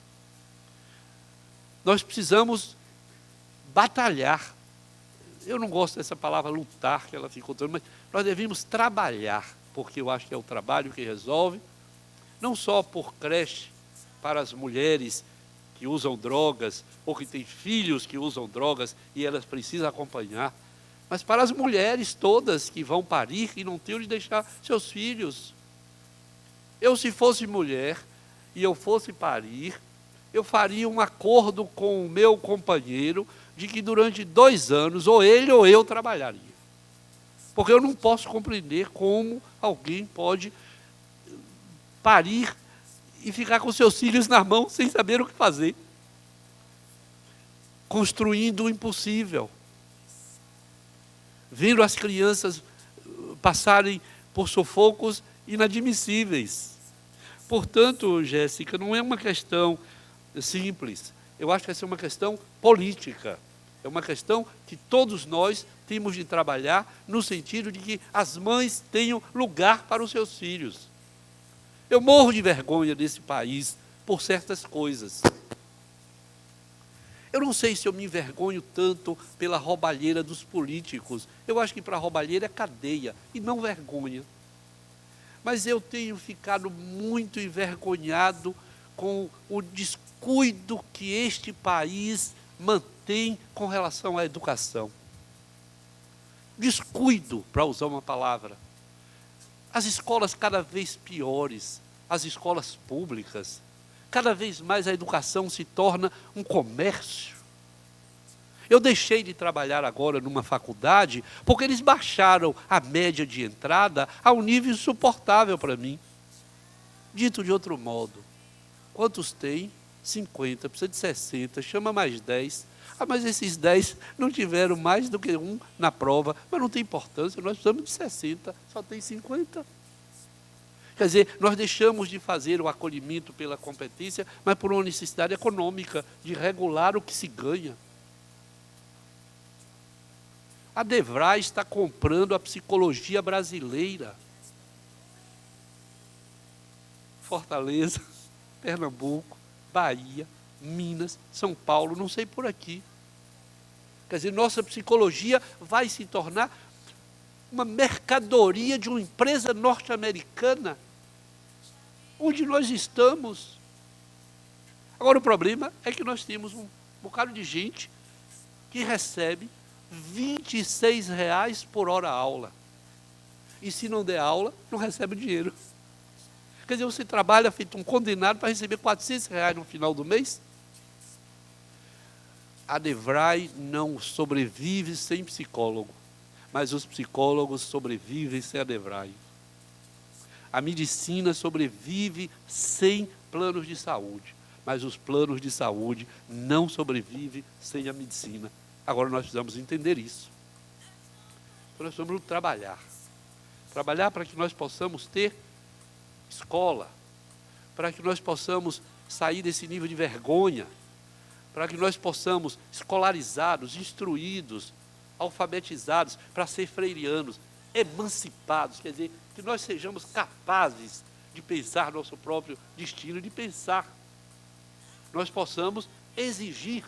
Nós precisamos batalhar. Eu não gosto dessa palavra lutar, que ela ficou toda, mas nós devemos trabalhar, porque eu acho que é o trabalho que resolve. Não só por creche para as mulheres que usam drogas, ou que têm filhos que usam drogas e elas precisam acompanhar, mas para as mulheres todas que vão parir e não têm onde deixar seus filhos. Eu, se fosse mulher e eu fosse parir, eu faria um acordo com o meu companheiro de que durante 2 anos, ou ele ou eu trabalharia. Porque eu não posso compreender como alguém pode parir e ficar com seus filhos na mão sem saber o que fazer. Construindo o impossível. Vendo as crianças passarem por sufocos inadmissíveis. Portanto, Jéssica, não é uma questão simples. Eu acho que essa é uma questão política. É uma questão que todos nós temos de trabalhar no sentido de que as mães tenham lugar para os seus filhos. Eu morro de vergonha desse país por certas coisas. Eu não sei se eu me envergonho tanto pela roubalheira dos políticos. Eu acho que para a roubalheira é cadeia e não vergonha. Mas eu tenho ficado muito envergonhado com o descuido que este país mantém com relação à educação. Descuido, para usar uma palavra. As escolas cada vez piores, as escolas públicas, cada vez mais a educação se torna um comércio. Eu deixei de trabalhar agora numa faculdade porque eles baixaram a média de entrada a um nível insuportável para mim. Dito de outro modo, quantos tem? 50, precisa de 60, chama mais 10. Ah, mas esses 10 não tiveram mais do que um na prova, mas não tem importância, nós precisamos de 60, só tem 50. Quer dizer, nós deixamos de fazer o acolhimento pela competência, mas por uma necessidade econômica, de regular o que se ganha. A Devray está comprando a psicologia brasileira. Fortaleza, Pernambuco, Bahia, Minas, São Paulo, não sei por aqui. Quer dizer, nossa psicologia vai se tornar uma mercadoria de uma empresa norte-americana, onde nós estamos. Agora, o problema é que nós temos um bocado de gente que recebe R$26 por hora aula. E se não der aula, não recebe dinheiro. Quer dizer, você trabalha feito um condenado para receber R$400 no final do mês? A Devray não sobrevive sem psicólogo, mas os psicólogos sobrevivem sem a Devray. A medicina sobrevive sem planos de saúde, mas os planos de saúde não sobrevivem sem a medicina. Agora nós precisamos entender isso. Então nós precisamos trabalhar para que nós possamos ter escola, para que nós possamos sair desse nível de vergonha, para que nós possamos, escolarizados, instruídos, alfabetizados, para ser freirianos, emancipados, quer dizer, que nós sejamos capazes de pensar nosso próprio destino, de pensar. Nós possamos exigir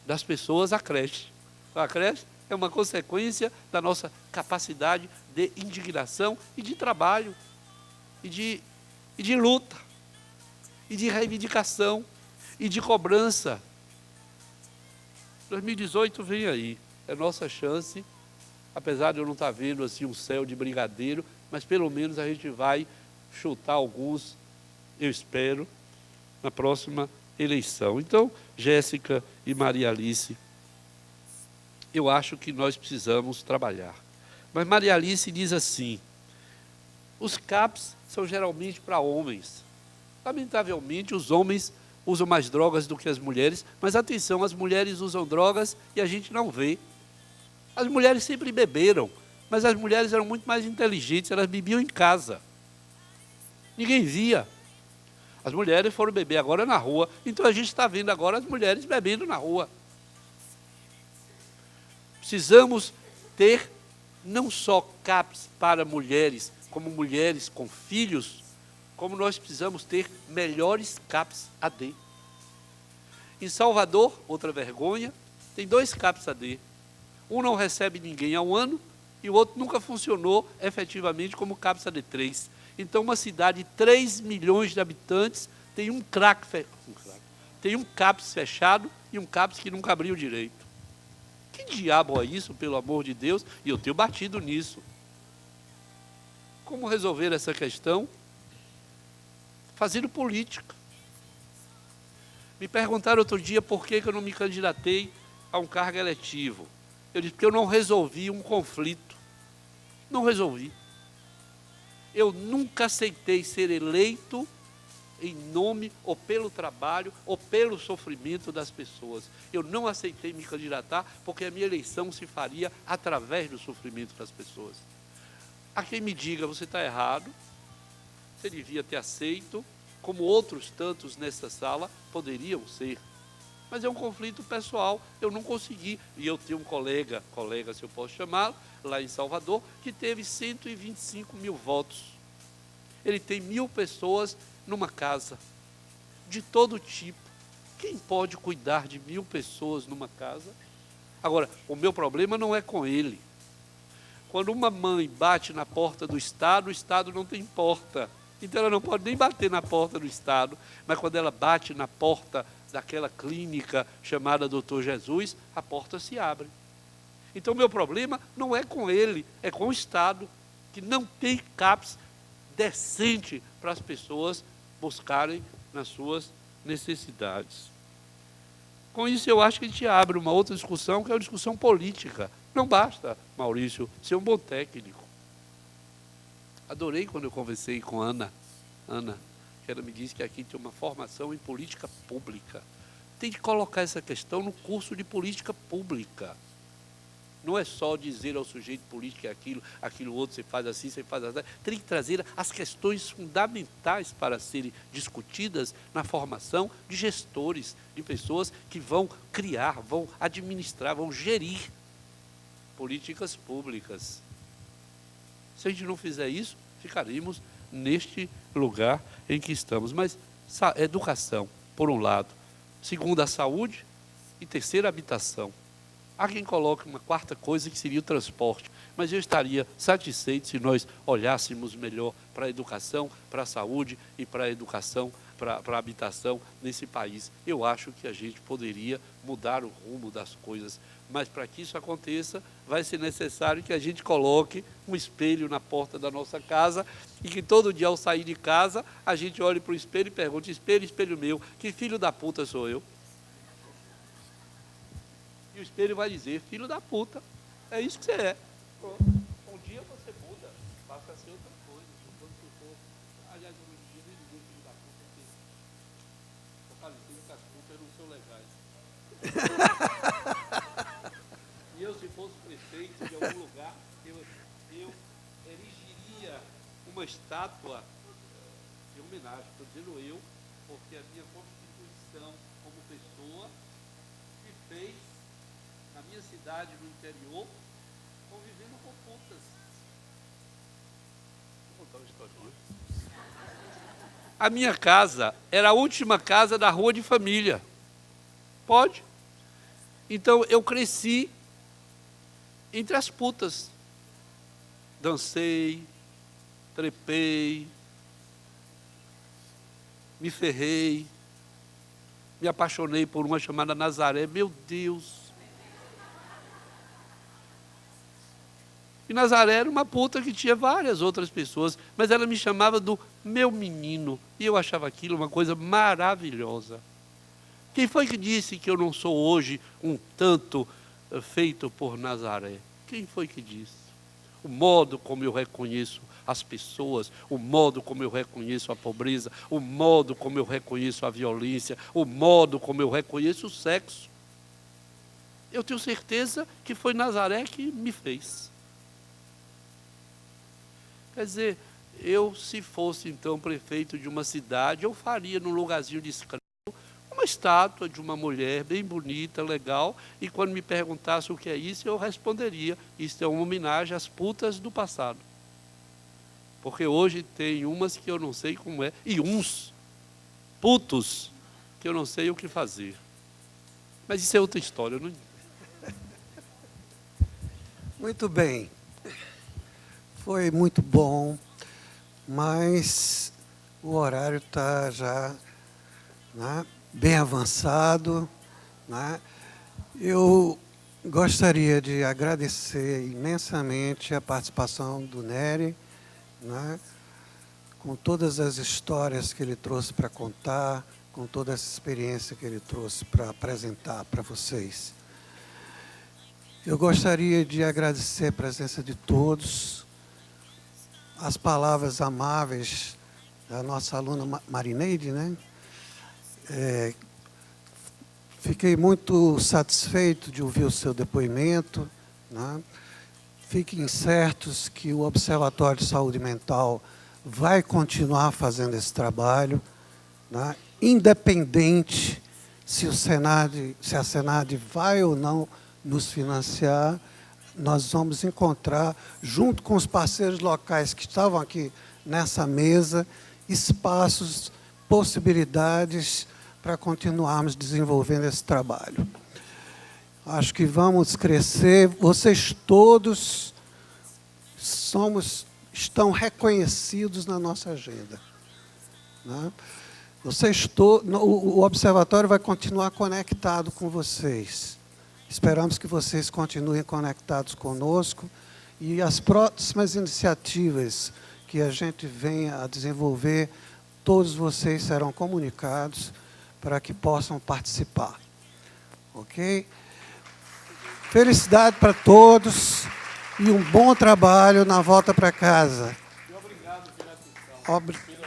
das pessoas a creche. A creche é uma consequência da nossa capacidade de indignação e de trabalho, e de luta, e de reivindicação, e de cobrança. 2018 vem aí, é nossa chance, apesar de eu não estar vendo assim um céu de brigadeiro, mas pelo menos a gente vai chutar alguns, eu espero, na próxima eleição. Então, Jéssica e Maria Alice, eu acho que nós precisamos trabalhar. Mas Maria Alice diz assim, os CAPs são geralmente para homens. Lamentavelmente, os homens usam mais drogas do que as mulheres, mas atenção, as mulheres usam drogas e a gente não vê. As mulheres sempre beberam, mas as mulheres eram muito mais inteligentes, elas bebiam em casa. Ninguém via. As mulheres foram beber agora na rua, então a gente está vendo agora as mulheres bebendo na rua. Precisamos ter não só CAPs para mulheres, como mulheres com filhos, como nós precisamos ter melhores CAPs AD. Em Salvador, outra vergonha, tem 2 CAPs AD. Um não recebe ninguém há um ano e o outro nunca funcionou efetivamente como CAPs AD3. Então, uma cidade de 3 milhões de habitantes tem um CAPs fechado e um CAPs que nunca abriu direito. Que diabo é isso, pelo amor de Deus? E eu tenho batido nisso. Como resolver essa questão? Fazendo política. Me perguntaram outro dia por que eu não me candidatei a um cargo eletivo. Eu disse porque eu não resolvi um conflito. Não resolvi. Eu nunca aceitei ser eleito em nome ou pelo trabalho ou pelo sofrimento das pessoas. Eu não aceitei me candidatar porque a minha eleição se faria através do sofrimento das pessoas. A quem me diga, você está errado, você devia ter aceito, como outros tantos nessa sala poderiam ser. Mas é um conflito pessoal, eu não consegui. E eu tenho um colega se eu posso chamá-lo, lá em Salvador, que teve 125 mil votos. Ele tem 1.000 pessoas numa casa, de todo tipo. Quem pode cuidar de 1.000 pessoas numa casa? Agora, o meu problema não é com ele. Quando uma mãe bate na porta do Estado, o Estado não tem porta. Então ela não pode nem bater na porta do Estado, mas quando ela bate na porta daquela clínica chamada Doutor Jesus, a porta se abre. Então o meu problema não é com ele, é com o Estado, que não tem CAPS decente para as pessoas buscarem nas suas necessidades. Com isso eu acho que a gente abre uma outra discussão, que é uma discussão política. Não basta, Maurício, ser um bom técnico. Adorei quando eu conversei com Ana, que ela me disse que aqui tem uma formação em política pública. Tem que colocar essa questão no curso de política pública. Não é só dizer ao sujeito político é aquilo outro, você faz assim, você faz assim. Tem que trazer as questões fundamentais para serem discutidas na formação de gestores, de pessoas que vão criar, vão administrar, vão gerir políticas públicas. Se a gente não fizer isso, ficaremos neste lugar em que estamos. Mas educação, por um lado. Segundo, a saúde. E terceiro, a habitação. Há quem coloque uma quarta coisa, que seria o transporte. Mas eu estaria satisfeito se nós olhássemos melhor para a educação, para a saúde e para a educação, para a habitação nesse país. Eu acho que a gente poderia mudar o rumo das coisas. Mas para que isso aconteça, vai ser necessário que a gente coloque um espelho na porta da nossa casa e que todo dia ao sair de casa, a gente olhe para o espelho e pergunte: espelho, espelho meu, que filho da puta sou eu? E o espelho vai dizer: filho da puta, é isso que você é. Pronto. Um dia você muda, passa a ser outra coisa. Quando você for, aliás, um dia nem dizer filho da puta, porque fortalecendo que as putas não são legais. E eu, se fosse prefeito de algum lugar, eu erigiria uma estátua de homenagem. Estou dizendo eu, porque a minha constituição como pessoa me fez, na minha cidade, no interior, convivendo com putas. Vou contar uma historinha. A minha casa era a última casa da rua de família. Pode? Então, eu cresci entre as putas. Dancei, trepei, me ferrei, me apaixonei por uma chamada Nazaré. Meu Deus! E Nazaré era uma puta que tinha várias outras pessoas, mas ela me chamava do meu menino. E eu achava aquilo uma coisa maravilhosa. Quem foi que disse que eu não sou hoje um tanto feito por Nazaré? Quem foi que disse? O modo como eu reconheço as pessoas, o modo como eu reconheço a pobreza, o modo como eu reconheço a violência, o modo como eu reconheço o sexo. Eu tenho certeza que foi Nazaré que me fez. Quer dizer, eu, se fosse então prefeito de uma cidade, eu faria num lugarzinho discreto uma estátua de uma mulher bem bonita, legal, e quando me perguntasse o que é isso, eu responderia: isso é uma homenagem às putas do passado. Porque hoje tem umas que eu não sei como é, e uns putos que eu não sei o que fazer. Mas isso é outra história, não? Muito bem. Foi muito bom, mas o horário está já, né, bem avançado, né? Eu gostaria de agradecer imensamente a participação do Nery, né, com todas as histórias que ele trouxe para contar, com toda essa experiência que ele trouxe para apresentar para vocês. Eu gostaria de agradecer a presença de todos, as palavras amáveis da nossa aluna Marineide, né? Fiquei muito satisfeito de ouvir o seu depoimento, né? Fiquem certos que o Observatório de Saúde Mental vai continuar fazendo esse trabalho, né? Independente se a Senad vai ou não nos financiar, nós vamos encontrar, junto com os parceiros locais que estavam aqui nessa mesa, espaços, possibilidades para continuarmos desenvolvendo esse trabalho. Acho que vamos crescer. Vocês todos estão reconhecidos na nossa agenda, né? O observatório vai continuar conectado com vocês. Esperamos que vocês continuem conectados conosco e as próximas iniciativas que a gente venha a desenvolver, todos vocês serão comunicados para que possam participar. Ok? Felicidade para todos e um bom trabalho na volta para casa. Obrigado pela atenção.